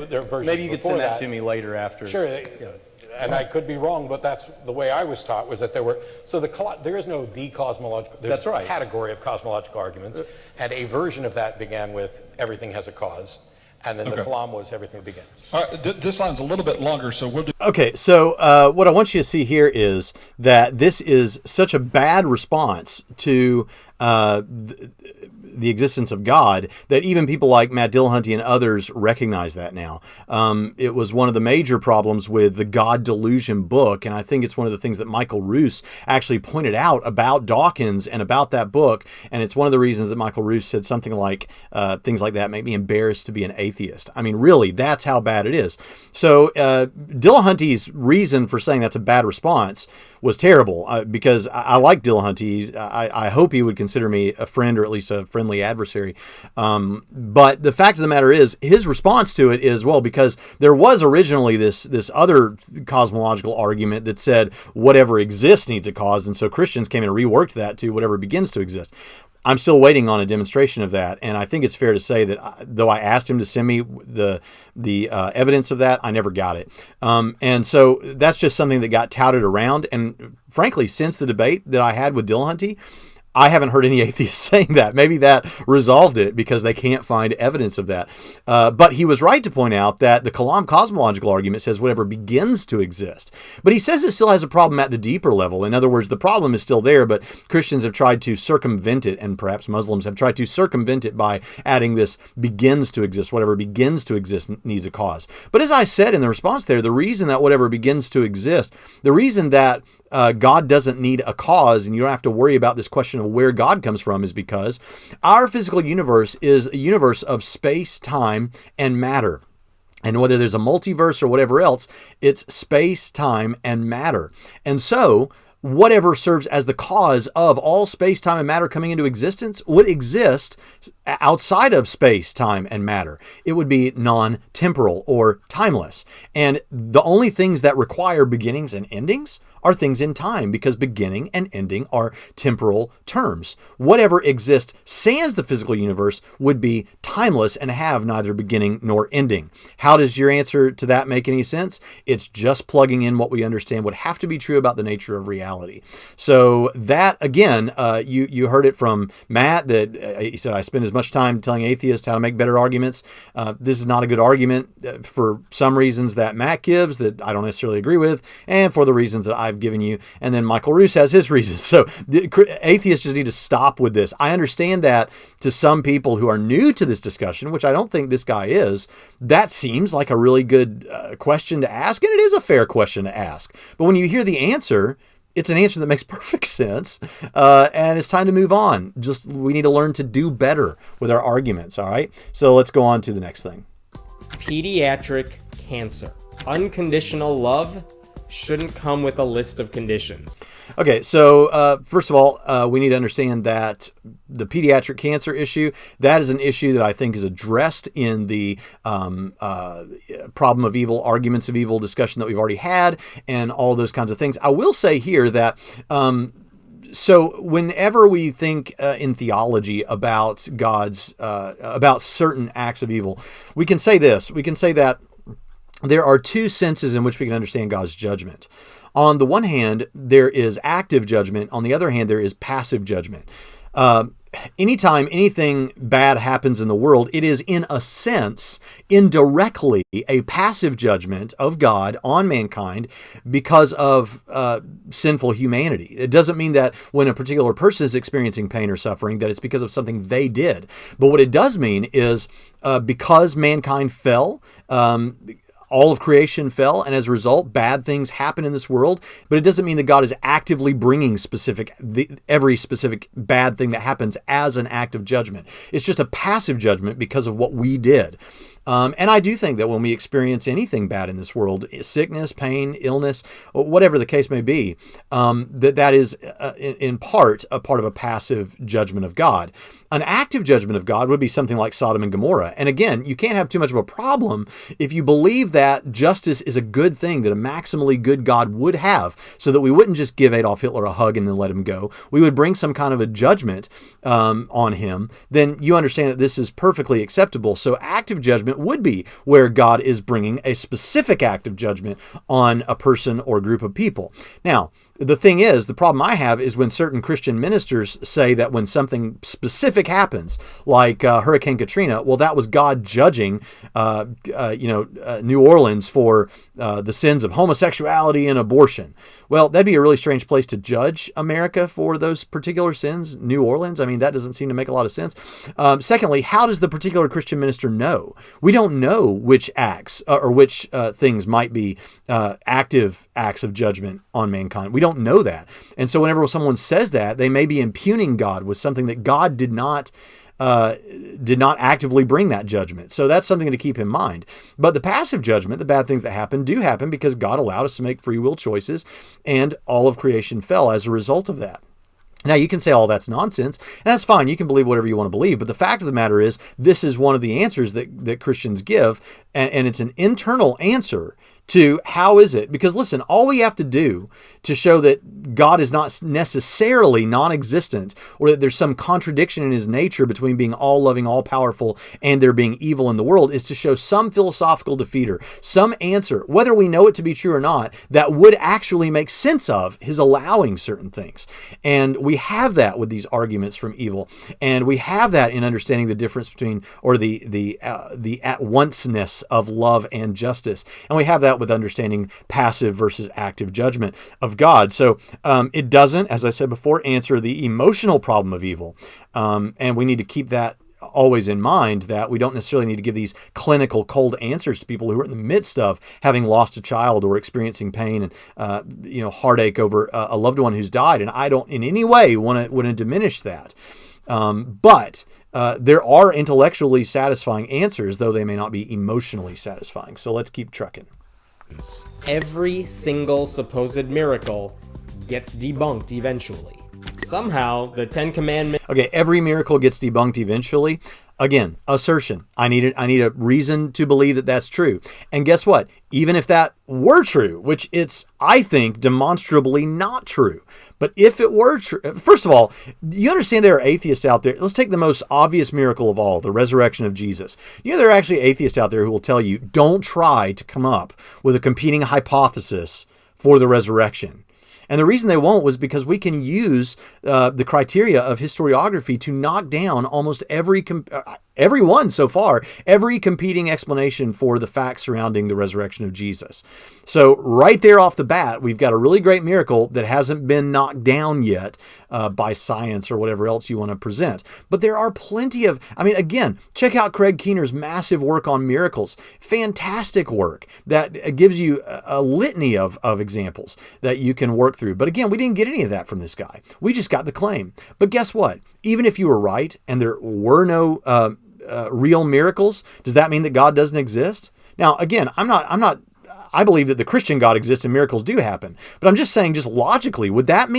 their versions. Maybe you could send that to me later after. Sure, and I could be wrong, but that's the way I was taught, was that there were, so there is no the cosmological, there's a category of cosmological arguments, and a version of that began with everything has a cause, And then the kalam was everything begins. This line's a little bit longer, so we'll do. Okay, so what I want you to see here is that this is such a bad response to the existence of God that even people like Matt Dillahunty and others recognize that now. It was one of the major problems with the God Delusion book, and I think it's one of the things that Michael Roos actually pointed out about Dawkins and about that book, and it's one of the reasons that Michael Roos said something like, things like that make me embarrassed to be an atheist. I mean, really, that's how bad it is. So Dillahunty's reason for saying that's a bad response was terrible, because I like Dillahunty. I hope he would consider me a friend, or at least a friendly adversary. But the fact of the matter is, his response to it is, well, because there was originally this other cosmological argument that said whatever exists needs a cause, and so Christians came and reworked that to whatever begins to exist. I'm still waiting on a demonstration of that, and I think it's fair to say that though I asked him to send me the evidence of that, I never got it. And so that's just something that got touted around, and frankly, since the debate that I had with Dillahunty, I haven't heard any atheists saying that. Maybe that resolved it because they can't find evidence of that. But he was right to point out that the Kalam cosmological argument says whatever begins to exist. But he says it still has a problem at the deeper level. In other words, the problem is still there, but Christians have tried to circumvent it, and perhaps Muslims have tried to circumvent it by adding this begins to exist. Whatever begins to exist needs a cause. But as I said in the response there, the reason that whatever begins to exist, the reason that God doesn't need a cause, and you don't have to worry about this question of where God comes from, is because our physical universe is a universe of space, time, and matter. And whether there's a multiverse or whatever else, it's space, time, and matter. And so whatever serves as the cause of all space, time, and matter coming into existence would exist outside of space, time, and matter. It would be non-temporal or timeless. And the only things that require beginnings and endings are things in time, because beginning and ending are temporal terms. Whatever exists sans the physical universe would be timeless and have neither beginning nor ending. How does your answer to that make any sense? It's just plugging in what we understand would have to be true about the nature of reality. So that, again, you heard it from Matt, that he said, I spend as much time telling atheists how to make better arguments. This is not a good argument for some reasons that Matt gives that I don't necessarily agree with, and for the reasons that I've given you. And then Michael Roos has his reasons. So the atheists just need to stop with this. I understand that to some people who are new to this discussion, which I don't think this guy is, that seems like a really good question to ask, and it is a fair question to ask. But when you hear the answer, it's an answer that makes perfect sense, and it's time to move on. Just we need to learn to do better with our arguments, all right? So let's go on to the next thing. Pediatric cancer. Unconditional love shouldn't come with a list of conditions. Okay, so first of all, we need to understand that the pediatric cancer issue, that is an issue that I think is addressed in the problem of evil, arguments of evil discussion that we've already had, and all those kinds of things. I will say here that so whenever we think in theology about God's, about certain acts of evil, we can say this. We can say that there are two senses in which we can understand God's judgment. On the one hand, there is active judgment. On the other hand, there is passive judgment. Anytime anything bad happens in the world, it is in a sense, indirectly, a passive judgment of God on mankind because of sinful humanity. It doesn't mean that when a particular person is experiencing pain or suffering, that it's because of something they did. But what it does mean is because mankind fell, all of creation fell, and as a result, bad things happen in this world. But it doesn't mean that God is actively bringing every specific bad thing that happens as an act of judgment. It's just a passive judgment because of what we did. And I do think that when we experience anything bad in this world, sickness, pain, illness, whatever the case may be, that is in part a part of a passive judgment of God. An active judgment of God would be something like Sodom and Gomorrah. And again, you can't have too much of a problem if you believe that justice is a good thing that a maximally good God would have, so that we wouldn't just give Adolf Hitler a hug and then let him go. We would bring some kind of a judgment on him. Then you understand that this is perfectly acceptable. So active judgment would be where God is bringing a specific act of judgment on a person or group of people. Now, the thing is, the problem I have is when certain Christian ministers say that when something specific happens, like Hurricane Katrina, well, that was God judging, New Orleans for the sins of homosexuality and abortion. Well, that'd be a really strange place to judge America for those particular sins, New Orleans. I mean, that doesn't seem to make a lot of sense. Secondly, how does the particular Christian minister know? We don't know which acts or which things might be active acts of judgment on mankind. We don't know that. And so whenever someone says that, they may be impugning God with something that God did not actively bring that judgment. So that's something to keep in mind. But the passive judgment, the bad things that happen, do happen because God allowed us to make free will choices, and all of creation fell as a result of that. Now, you can say all that's nonsense, and that's fine. You can believe whatever you want to believe. But the fact of the matter is, this is one of the answers that Christians give, and it's an internal answer to how is it? Because listen, all we have to do to show that God is not necessarily non-existent, or that there's some contradiction in his nature between being all-loving, all-powerful, and there being evil in the world, is to show some philosophical defeater, some answer, whether we know it to be true or not, that would actually make sense of his allowing certain things. And we have that with these arguments from evil, and we have that in understanding the difference between, or the at-onceness of love and justice, and we have that with understanding passive versus active judgment of God. So it doesn't, as I said before, answer the emotional problem of evil. And we need to keep that always in mind, that we don't necessarily need to give these clinical cold answers to people who are in the midst of having lost a child or experiencing pain and heartache over a loved one who's died. And I don't in any way want to diminish that. But there are intellectually satisfying answers, though they may not be emotionally satisfying. So let's keep trucking. Every single supposed miracle gets debunked eventually. Somehow, the Ten Commandments... Okay, every miracle gets debunked eventually. Again, assertion. I need a reason to believe that that's true. And guess what? Even if that were true, which it's, I think, demonstrably not true. But if it were true, first of all, you understand there are atheists out there. Let's take the most obvious miracle of all, the resurrection of Jesus. There are actually atheists out there who will tell you, don't try to come up with a competing hypothesis for the resurrection. And the reason they won't was because we can use the criteria of historiography to knock down almost every one so far, every competing explanation for the facts surrounding the resurrection of Jesus. So right there off the bat, we've got a really great miracle that hasn't been knocked down yet by science or whatever else you want to present. But there are plenty of, again, check out Craig Keener's massive work on miracles. Fantastic work that gives you a litany of examples that you can work through. But again, we didn't get any of that from this guy. We just got the claim. But guess what? Even if you were right and there were no real miracles, does that mean that God doesn't exist? Now, again, I believe that the Christian God exists and miracles do happen. But I'm just saying, just logically, would that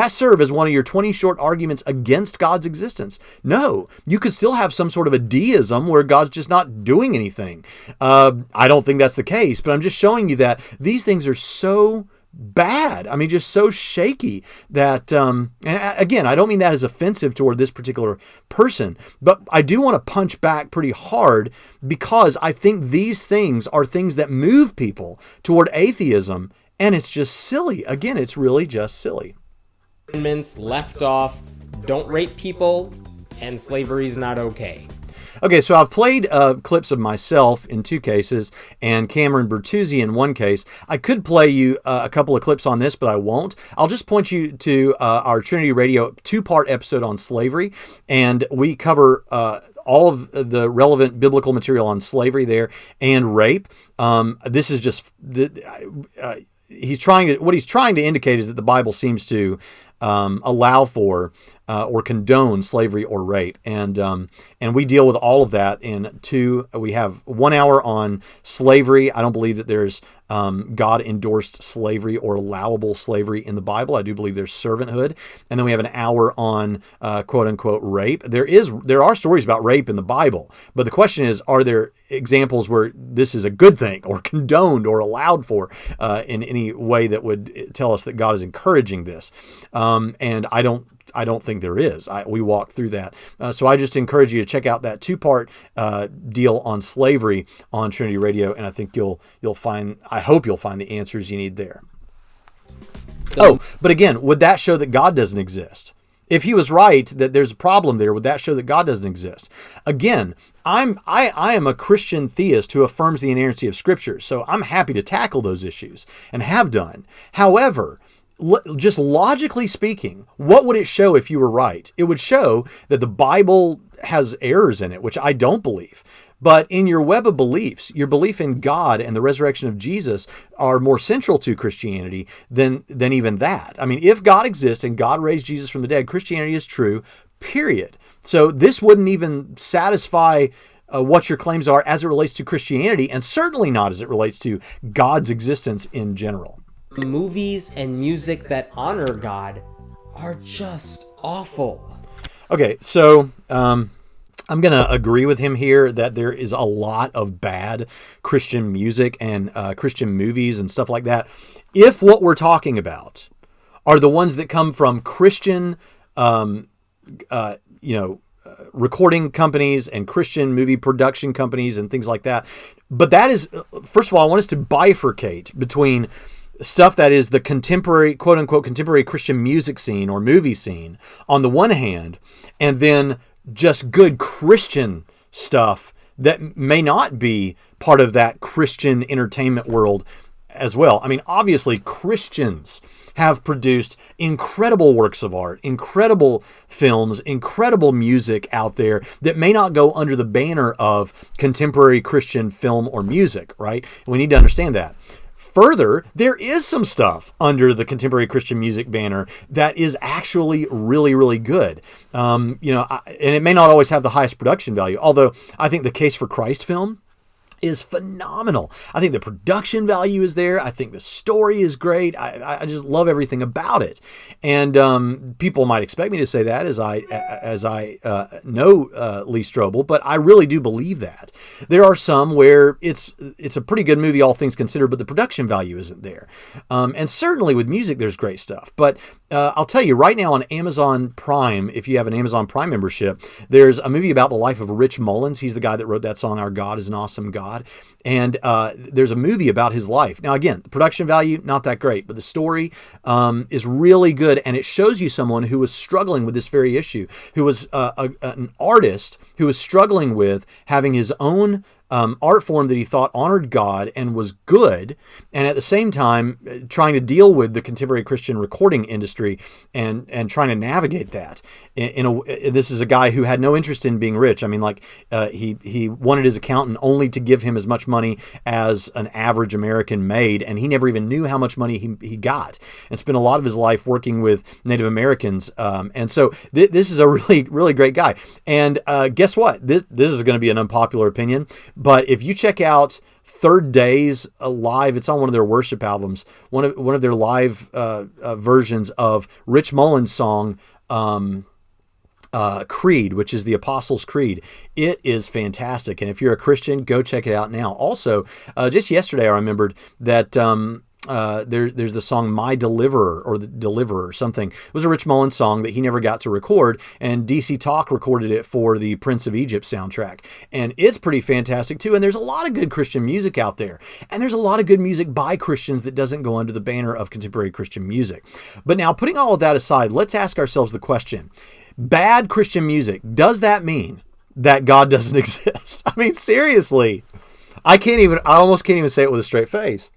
serve as one of your 20 short arguments against God's existence? No. You could still have some sort of a deism where God's just not doing anything. I don't think that's the case, but I'm just showing you that these things are so bad. Just so shaky that, and again, I don't mean that as offensive toward this particular person, but I do want to punch back pretty hard because I think these things are things that move people toward atheism, and it's just silly. Again, it's really just silly. Left off, don't rape people, and slavery is not okay. Okay, so I've played clips of myself in 2 cases and Cameron Bertuzzi in 1 case. I could play you a couple of clips on this, but I won't. I'll just point you to our Trinity Radio 2-part episode on slavery, and we cover all of the relevant biblical material on slavery there and rape. This is just what he's trying to indicate is that the Bible seems to allow for or condone slavery or rape, and we deal with all of that in 2. We have 1 hour on slavery. I don't believe that there's God endorsed slavery or allowable slavery in the Bible. I do believe there's servanthood, and then we have an hour on quote unquote rape. There are stories about rape in the Bible, but the question is, are there examples where this is a good thing or condoned or allowed for in any way that would tell us that God is encouraging this? And I don't think there is. We walked through that. So I just encourage you to check out that 2-part deal on slavery on Trinity Radio, and I think you'll find, I hope you'll find the answers you need there. But again, would that show that God doesn't exist? If he was right that there's a problem there, would that show that God doesn't exist? Again, I am a Christian theist who affirms the inerrancy of Scripture, so I'm happy to tackle those issues and have done. However, just logically speaking, what would it show if you were right? It would show that the Bible has errors in it, which I don't believe. But in your web of beliefs, your belief in God and the resurrection of Jesus are more central to Christianity than even that. I mean, if God exists and God raised Jesus from the dead, Christianity is true, period. So this wouldn't even satisfy what your claims are as it relates to Christianity, and certainly not as it relates to God's existence in general. Movies and music that honor God are just awful. Okay, so I'm going to agree with him here that there is a lot of bad Christian music and Christian movies and stuff like that. If what we're talking about are the ones that come from Christian, recording companies and Christian movie production companies and things like that. But that is, first of all, I want us to bifurcate between stuff that is the contemporary, quote unquote, contemporary Christian music scene or movie scene on the one hand, and then just good Christian stuff that may not be part of that Christian entertainment world as well. I mean, obviously Christians have produced incredible works of art, incredible films, incredible music out there that may not go under the banner of contemporary Christian film or music, right? We need to understand that. Further, there is some stuff under the contemporary Christian music banner that is actually really, really good. And it may not always have the highest production value, although I think the Case for Christ film is phenomenal. I think the production value is there. I think the story is great. I just love everything about it. And people might expect me to say that as I know Lee Strobel, but I really do believe that. There are some where it's a pretty good movie, all things considered, but the production value isn't there. And certainly with music, there's great stuff. But I'll tell you right now on Amazon Prime, if you have an Amazon Prime membership, there's a movie about the life of Rich Mullins. He's the guy that wrote that song, Our God is an Awesome God. And there's a movie about his life. Now, again, the production value, not that great, but the story is really good. And it shows you someone who was struggling with this very issue, who was an artist who was struggling with having his own art form that he thought honored God and was good, and at the same time trying to deal with the contemporary Christian recording industry and trying to navigate that. This is a guy who had no interest in being rich. I mean, he wanted his accountant only to give him as much money as an average American made, and he never even knew how much money he got, and spent a lot of his life working with Native Americans. And so this is a really, really great guy. And guess what? This is going to be an unpopular opinion, but if you check out Third Days live, it's on one of their worship albums, one of their live versions of Rich Mullins' song Creed, which is the Apostles' Creed. It is fantastic, and if you're a Christian, go check it out now. Also, just yesterday I remembered that there's the song My Deliverer, or The Deliverer or something. It was a Rich Mullins song that he never got to record, and DC Talk recorded it for the Prince of Egypt soundtrack. And it's pretty fantastic too, and there's a lot of good Christian music out there. And there's a lot of good music by Christians that doesn't go under the banner of contemporary Christian music. But now, putting all of that aside, let's ask ourselves the question: bad Christian music, does that mean that God doesn't exist? I mean, seriously. I almost can't even say it with a straight face.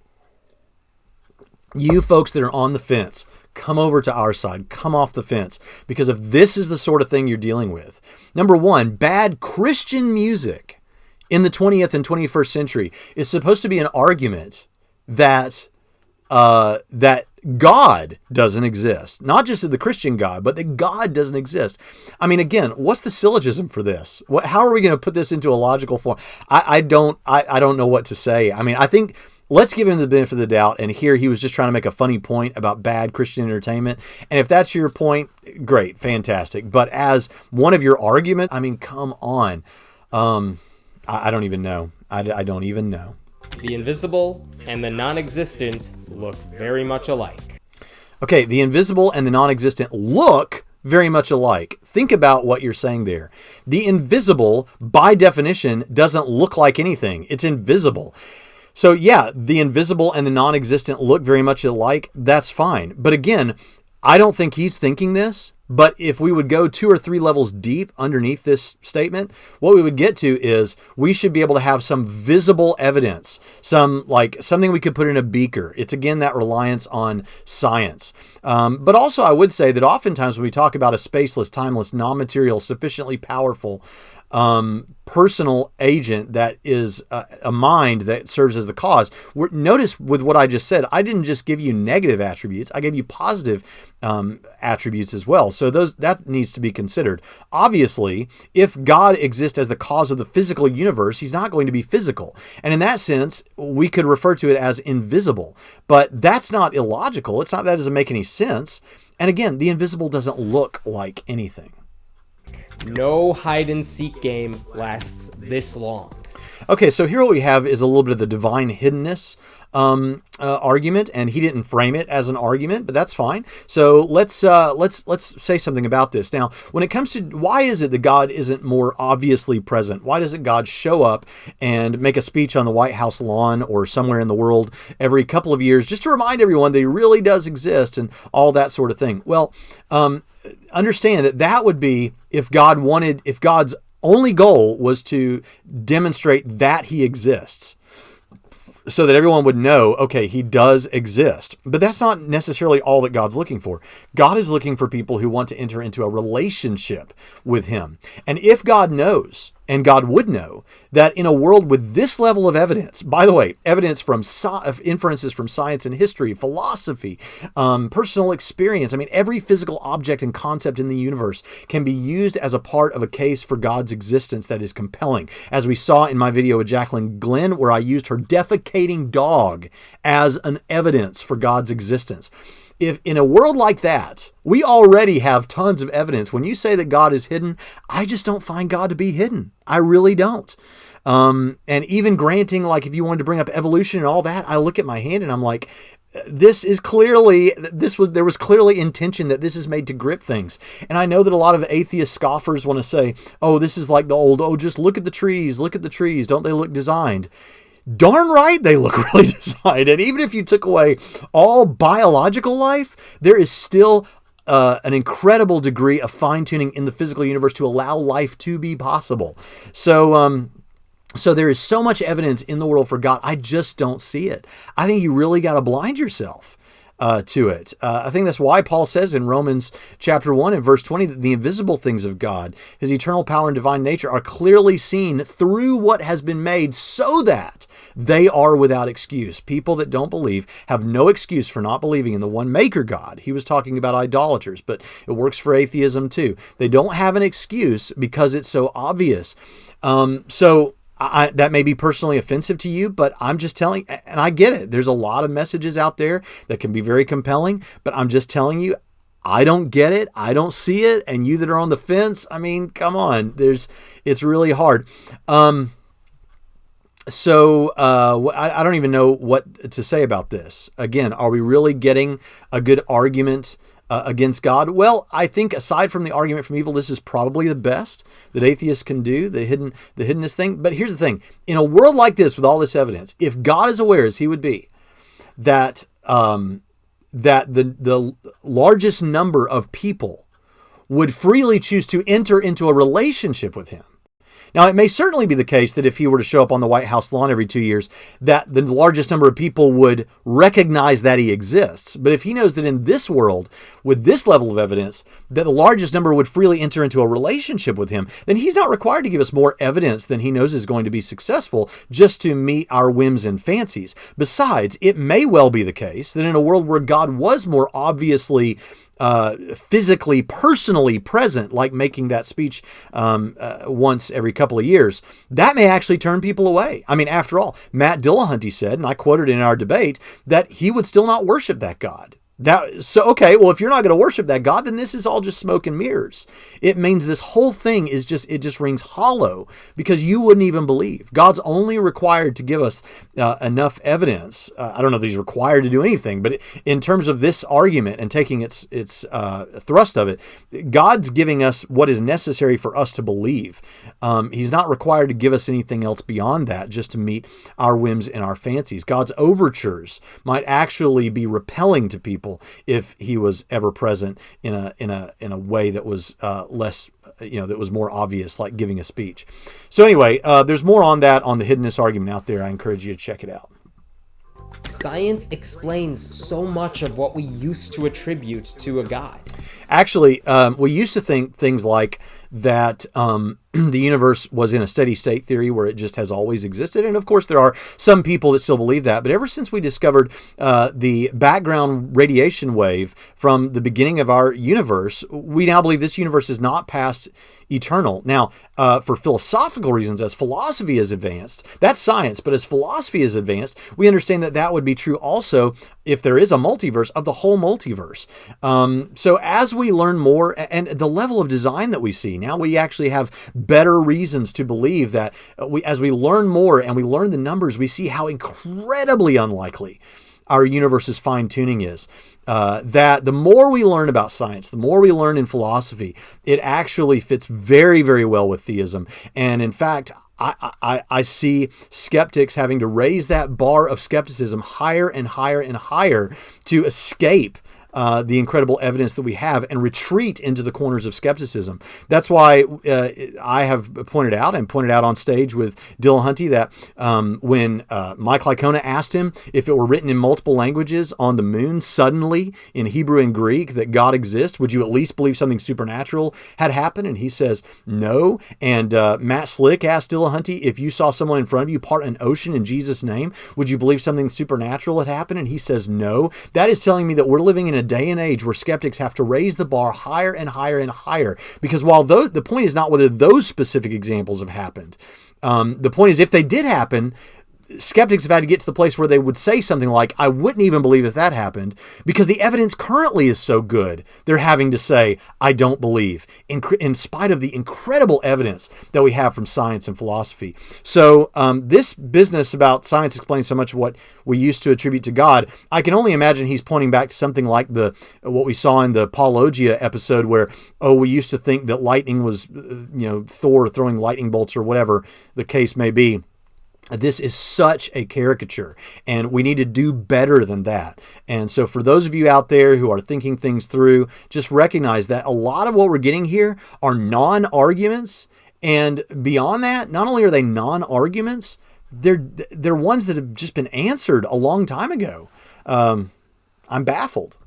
You folks that are on the fence, come over to our side, come off the fence, because if this is the sort of thing you're dealing with, number one, bad Christian music in the 20th and 21st century is supposed to be an argument that God doesn't exist. Not just the Christian God, but that God doesn't exist. I mean, again, what's the syllogism for this? How are we going to put this into a logical form? I don't know what to say. I mean, I think let's give him the benefit of the doubt. And here he was just trying to make a funny point about bad Christian entertainment. And if that's your point, great, fantastic. But as one of your arguments, I mean, come on. I don't even know. I don't even know. The invisible and the non-existent look very much alike. Okay, the invisible and the non-existent look very much alike. Think about what you're saying there. The invisible, by definition, doesn't look like anything. It's invisible. So yeah, the invisible and the non-existent look very much alike. That's fine. But again, I don't think he's thinking this, but if we would go 2 or 3 levels deep underneath this statement, what we would get to is we should be able to have some visible evidence, something we could put in a beaker. It's again that reliance on science. But also I would say that oftentimes when we talk about a spaceless, timeless, non-material, sufficiently powerful, personal agent that is a mind that serves as the cause. Notice with what I just said, I didn't just give you negative attributes, I gave you positive attributes as well. So that needs to be considered. Obviously, if God exists as the cause of the physical universe, he's not going to be physical. And in that sense, we could refer to it as invisible. But that's not illogical. It's not that doesn't make any sense. And again, the invisible doesn't look like anything. No hide and seek game lasts this long. Okay, so here what we have is a little bit of the divine hiddenness argument, and he didn't frame it as an argument, but that's fine. So let's say something about this. Now, when it comes to why is it that God isn't more obviously present? Why doesn't God show up and make a speech on the White House lawn or somewhere in the world every couple of years just to remind everyone that he really does exist and all that sort of thing? Well, understand that would be if God's only goal was to demonstrate that he exists, so that everyone would know, okay, he does exist. But that's not necessarily all that God's looking for. God is looking for people who want to enter into a relationship with him. And if God knows, and God would know, that in a world with this level of evidence, by the way, evidence from inferences from science and history, philosophy, personal experience, I mean, every physical object and concept in the universe can be used as a part of a case for God's existence that is compelling. As we saw in my video with Jacqueline Glenn, where I used her defecating dog as an evidence for God's existence. If in a world like that, we already have tons of evidence. When you say that God is hidden, I just don't find God to be hidden. I really don't. And even granting, like if you wanted to bring up evolution and all that, I look at my hand and I'm like, there was clearly intention that this is made to grip things. And I know that a lot of atheist scoffers want to say, oh, this is like the old, just look at the trees, don't they look designed? Darn right they look really designed. And even if you took away all biological life, there is still an incredible degree of fine-tuning in the physical universe to allow life to be possible. So there is so much evidence in the world for God. I just don't see it. I think you really got to blind yourself to it. I think that's why Paul says in Romans chapter 1 and verse 20 that the invisible things of God, his eternal power and divine nature, are clearly seen through what has been made so that they are without excuse. People that don't believe have no excuse for not believing in the one maker God. He was talking about idolaters, but it works for atheism too. They don't have an excuse because it's so obvious. That may be personally offensive to you, but I'm just telling, and I get it. There's a lot of messages out there that can be very compelling, but I'm just telling you, I don't get it. I don't see it. And you that are on the fence, I mean, come on, it's really hard. I don't even know what to say about this. Again, are we really getting a good argument against God? Well, I think aside from the argument from evil, this is probably the best that atheists can do, the hiddenness thing. But here's the thing. In a world like this, with all this evidence, if God is aware, as he would be, that the largest number of people would freely choose to enter into a relationship with him. Now, it may certainly be the case that if he were to show up on the White House lawn every 2 years, that the largest number of people would recognize that he exists. But if he knows that in this world, with this level of evidence, that the largest number would freely enter into a relationship with him, then he's not required to give us more evidence than he knows is going to be successful just to meet our whims and fancies. Besides, it may well be the case that in a world where God was more obviously physically, personally present, like making that speech once every couple of years, that may actually turn people away. I mean, after all, Matt Dillahunty said, and I quoted in our debate, that he would still not worship that God. Okay, well, if you're not going to worship that God, then this is all just smoke and mirrors. It means this whole thing it just rings hollow, because you wouldn't even believe. God's only required to give us enough evidence. I don't know that he's required to do anything, but in terms of this argument and taking its thrust of it, God's giving us what is necessary for us to believe. He's not required to give us anything else beyond that, just to meet our whims and our fancies. God's overtures might actually be repelling to people if he was ever present in a way that was less, that was more obvious, like giving a speech. So anyway, there's more on that on the Hiddenness argument out there. I encourage you to check it out. Science explains so much of what we used to attribute to a God. Actually, we used to think things like that the universe was in a steady state theory where it just has always existed. And of course, there are some people that still believe that. But ever since we discovered the background radiation wave from the beginning of our universe, we now believe this universe is not past eternal. Now, for philosophical reasons, as philosophy has advanced, that's science, but as philosophy has advanced, we understand that would be true also if there is a multiverse, of the whole multiverse. So as we learn more, and the level of design that we see, now we actually have better reasons to believe that as we learn more and we learn the numbers, we see how incredibly unlikely our universe's fine-tuning is. That the more we learn about science, the more we learn in philosophy, it actually fits very, very well with theism. And in fact, I see skeptics having to raise that bar of skepticism higher and higher and higher to escape the incredible evidence that we have and retreat into the corners of skepticism. That's why I have pointed out on stage with Dillahunty that when Mike Licona asked him if it were written in multiple languages on the moon suddenly in Hebrew and Greek that God exists, would you at least believe something supernatural had happened? And he says no. And Matt Slick asked Dillahunty, if you saw someone in front of you part an ocean in Jesus' name, would you believe something supernatural had happened? And he says no. That is telling me that we're living in a day and age where skeptics have to raise the bar higher and higher and higher, because while the point is not whether those specific examples have happened, the point is if they did happen, skeptics have had to get to the place where they would say something like, I wouldn't even believe if that happened, because the evidence currently is so good, they're having to say, I don't believe, in spite of the incredible evidence that we have from science and philosophy. So this business about science explaining so much of what we used to attribute to God, I can only imagine he's pointing back to something like what we saw in the Paulogia episode where, we used to think that lightning was, Thor throwing lightning bolts or whatever the case may be. This is such a caricature, and we need to do better than that. And so for those of you out there who are thinking things through, just recognize that a lot of what we're getting here are non-arguments. And beyond that, not only are they non-arguments, they're ones that have just been answered a long time ago. I'm baffled.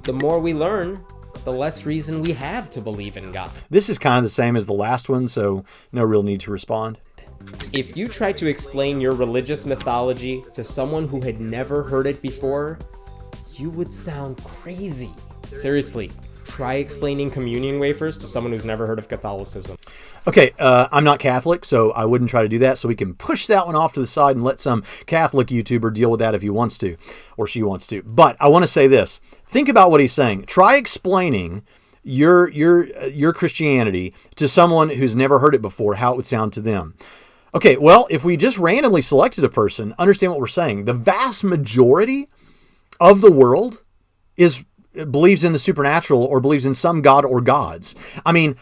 The more we learn, the less reason we have to believe in God. This is kind of the same as the last one, so no real need to respond. If you try to explain your religious mythology to someone who had never heard it before, you would sound crazy. Seriously, try explaining communion wafers to someone who's never heard of Catholicism. Okay, I'm not Catholic, so I wouldn't try to do that, so we can push that one off to the side and let some Catholic YouTuber deal with that if he wants to, or she wants to. But I want to say this. Think about what he's saying. Try explaining your Christianity to someone who's never heard it before, how it would sound to them. Okay, well, if we just randomly selected a person, understand what we're saying. The vast majority of the world believes in the supernatural or believes in some god or gods. I mean,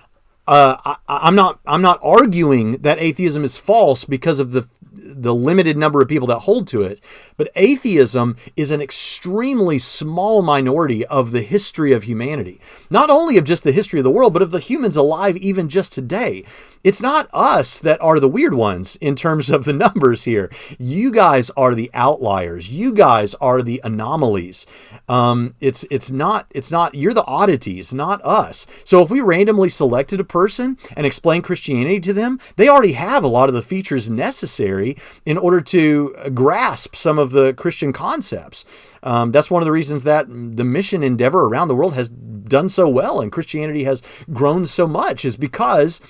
I'm not arguing that atheism is false because of the limited number of people that hold to it, but atheism is an extremely small minority of the history of humanity. Not only of just the history of the world, but of the humans alive even just today. It's not us that are the weird ones in terms of the numbers here. You guys are the outliers. You guys are the anomalies. It's not, you're the oddities, not us. So if we randomly selected a person and explained Christianity to them, they already have a lot of the features necessary in order to grasp some of the Christian concepts. That's one of the reasons that the mission endeavor around the world has done so well and Christianity has grown so much, is because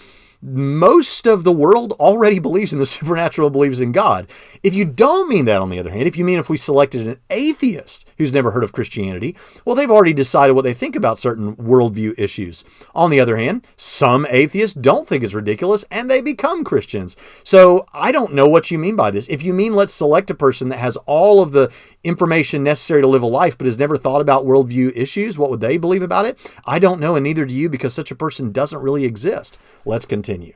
most of the world already believes in the supernatural, believes in God. If you don't mean that, on the other hand, if you mean if we selected an atheist who's never heard of Christianity, well, they've already decided what they think about certain worldview issues. On the other hand, some atheists don't think it's ridiculous and they become Christians. So I don't know what you mean by this. If you mean let's select a person that has all of the information necessary to live a life but has never thought about worldview issues, what would they believe about it? I don't know, and neither do you, because such a person doesn't really exist. Let's continue.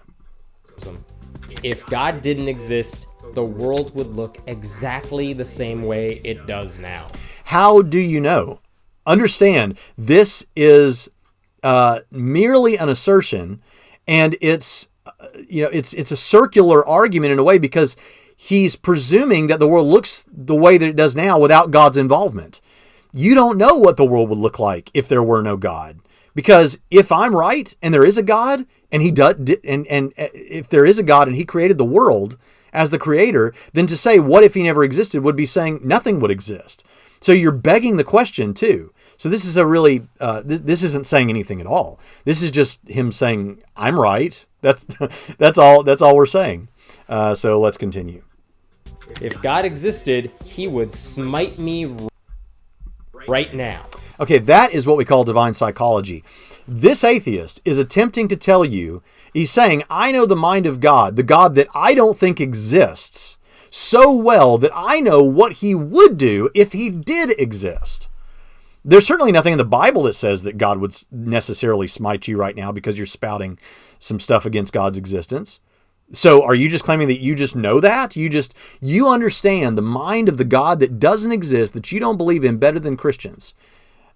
If God didn't exist, the world would look exactly the same way it does now. How do you know? Understand, this is merely an assertion, and it's a circular argument in a way, because he's presuming that the world looks the way that it does now without God's involvement. You don't know what the world would look like if there were no God. Because if I'm right and there is a God, and if there is a God and he created the world as the creator, then to say what if he never existed would be saying nothing would exist. So you're begging the question too. So this is a really this isn't saying anything at all. This is just him saying I'm right. That's all we're saying. So let's continue. If God existed, he would smite me right now. Okay, that is what we call divine psychology. This atheist is attempting to tell you, he's saying, I know the mind of God, the God that I don't think exists, so well that I know what he would do if he did exist. There's certainly nothing in the Bible that says that God would necessarily smite you right now because you're spouting some stuff against God's existence. So are you just claiming that you just know that? You understand the mind of the God that doesn't exist, that you don't believe in, better than Christians.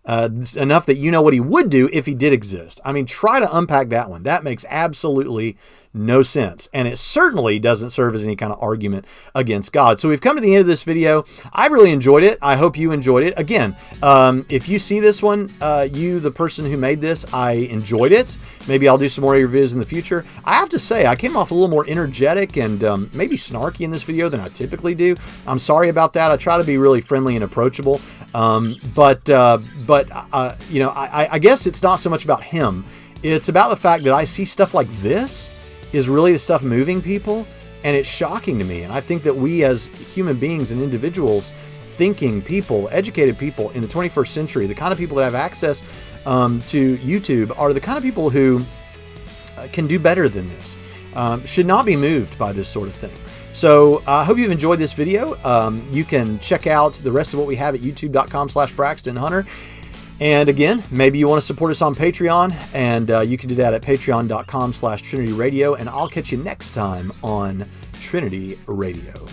Enough that you know what he would do if he did exist. I mean, try to unpack that one. That makes absolutely no sense. And it certainly doesn't serve as any kind of argument against God. So we've come to the end of this video. I really enjoyed it. I hope you enjoyed it. Again, if you see this one, you, the person who made this, I enjoyed it. Maybe I'll do some more reviews in the future. I have to say, I came off a little more energetic and maybe snarky in this video than I typically do. I'm sorry about that. I try to be really friendly and approachable. But I guess it's not so much about him. It's about the fact that I see stuff like this is really the stuff moving people, and it's shocking to me. And I think that we as human beings and individuals, thinking people, educated people in the 21st century, the kind of people that have access to YouTube are the kind of people who can do better than this, should not be moved by this sort of thing. So I hope you've enjoyed this video. You can check out the rest of what we have at youtube.com/BraxtonHunter. And again, maybe you want to support us on Patreon, and you can do that at patreon.com/Trinity Radio. And I'll catch you next time on Trinity Radio.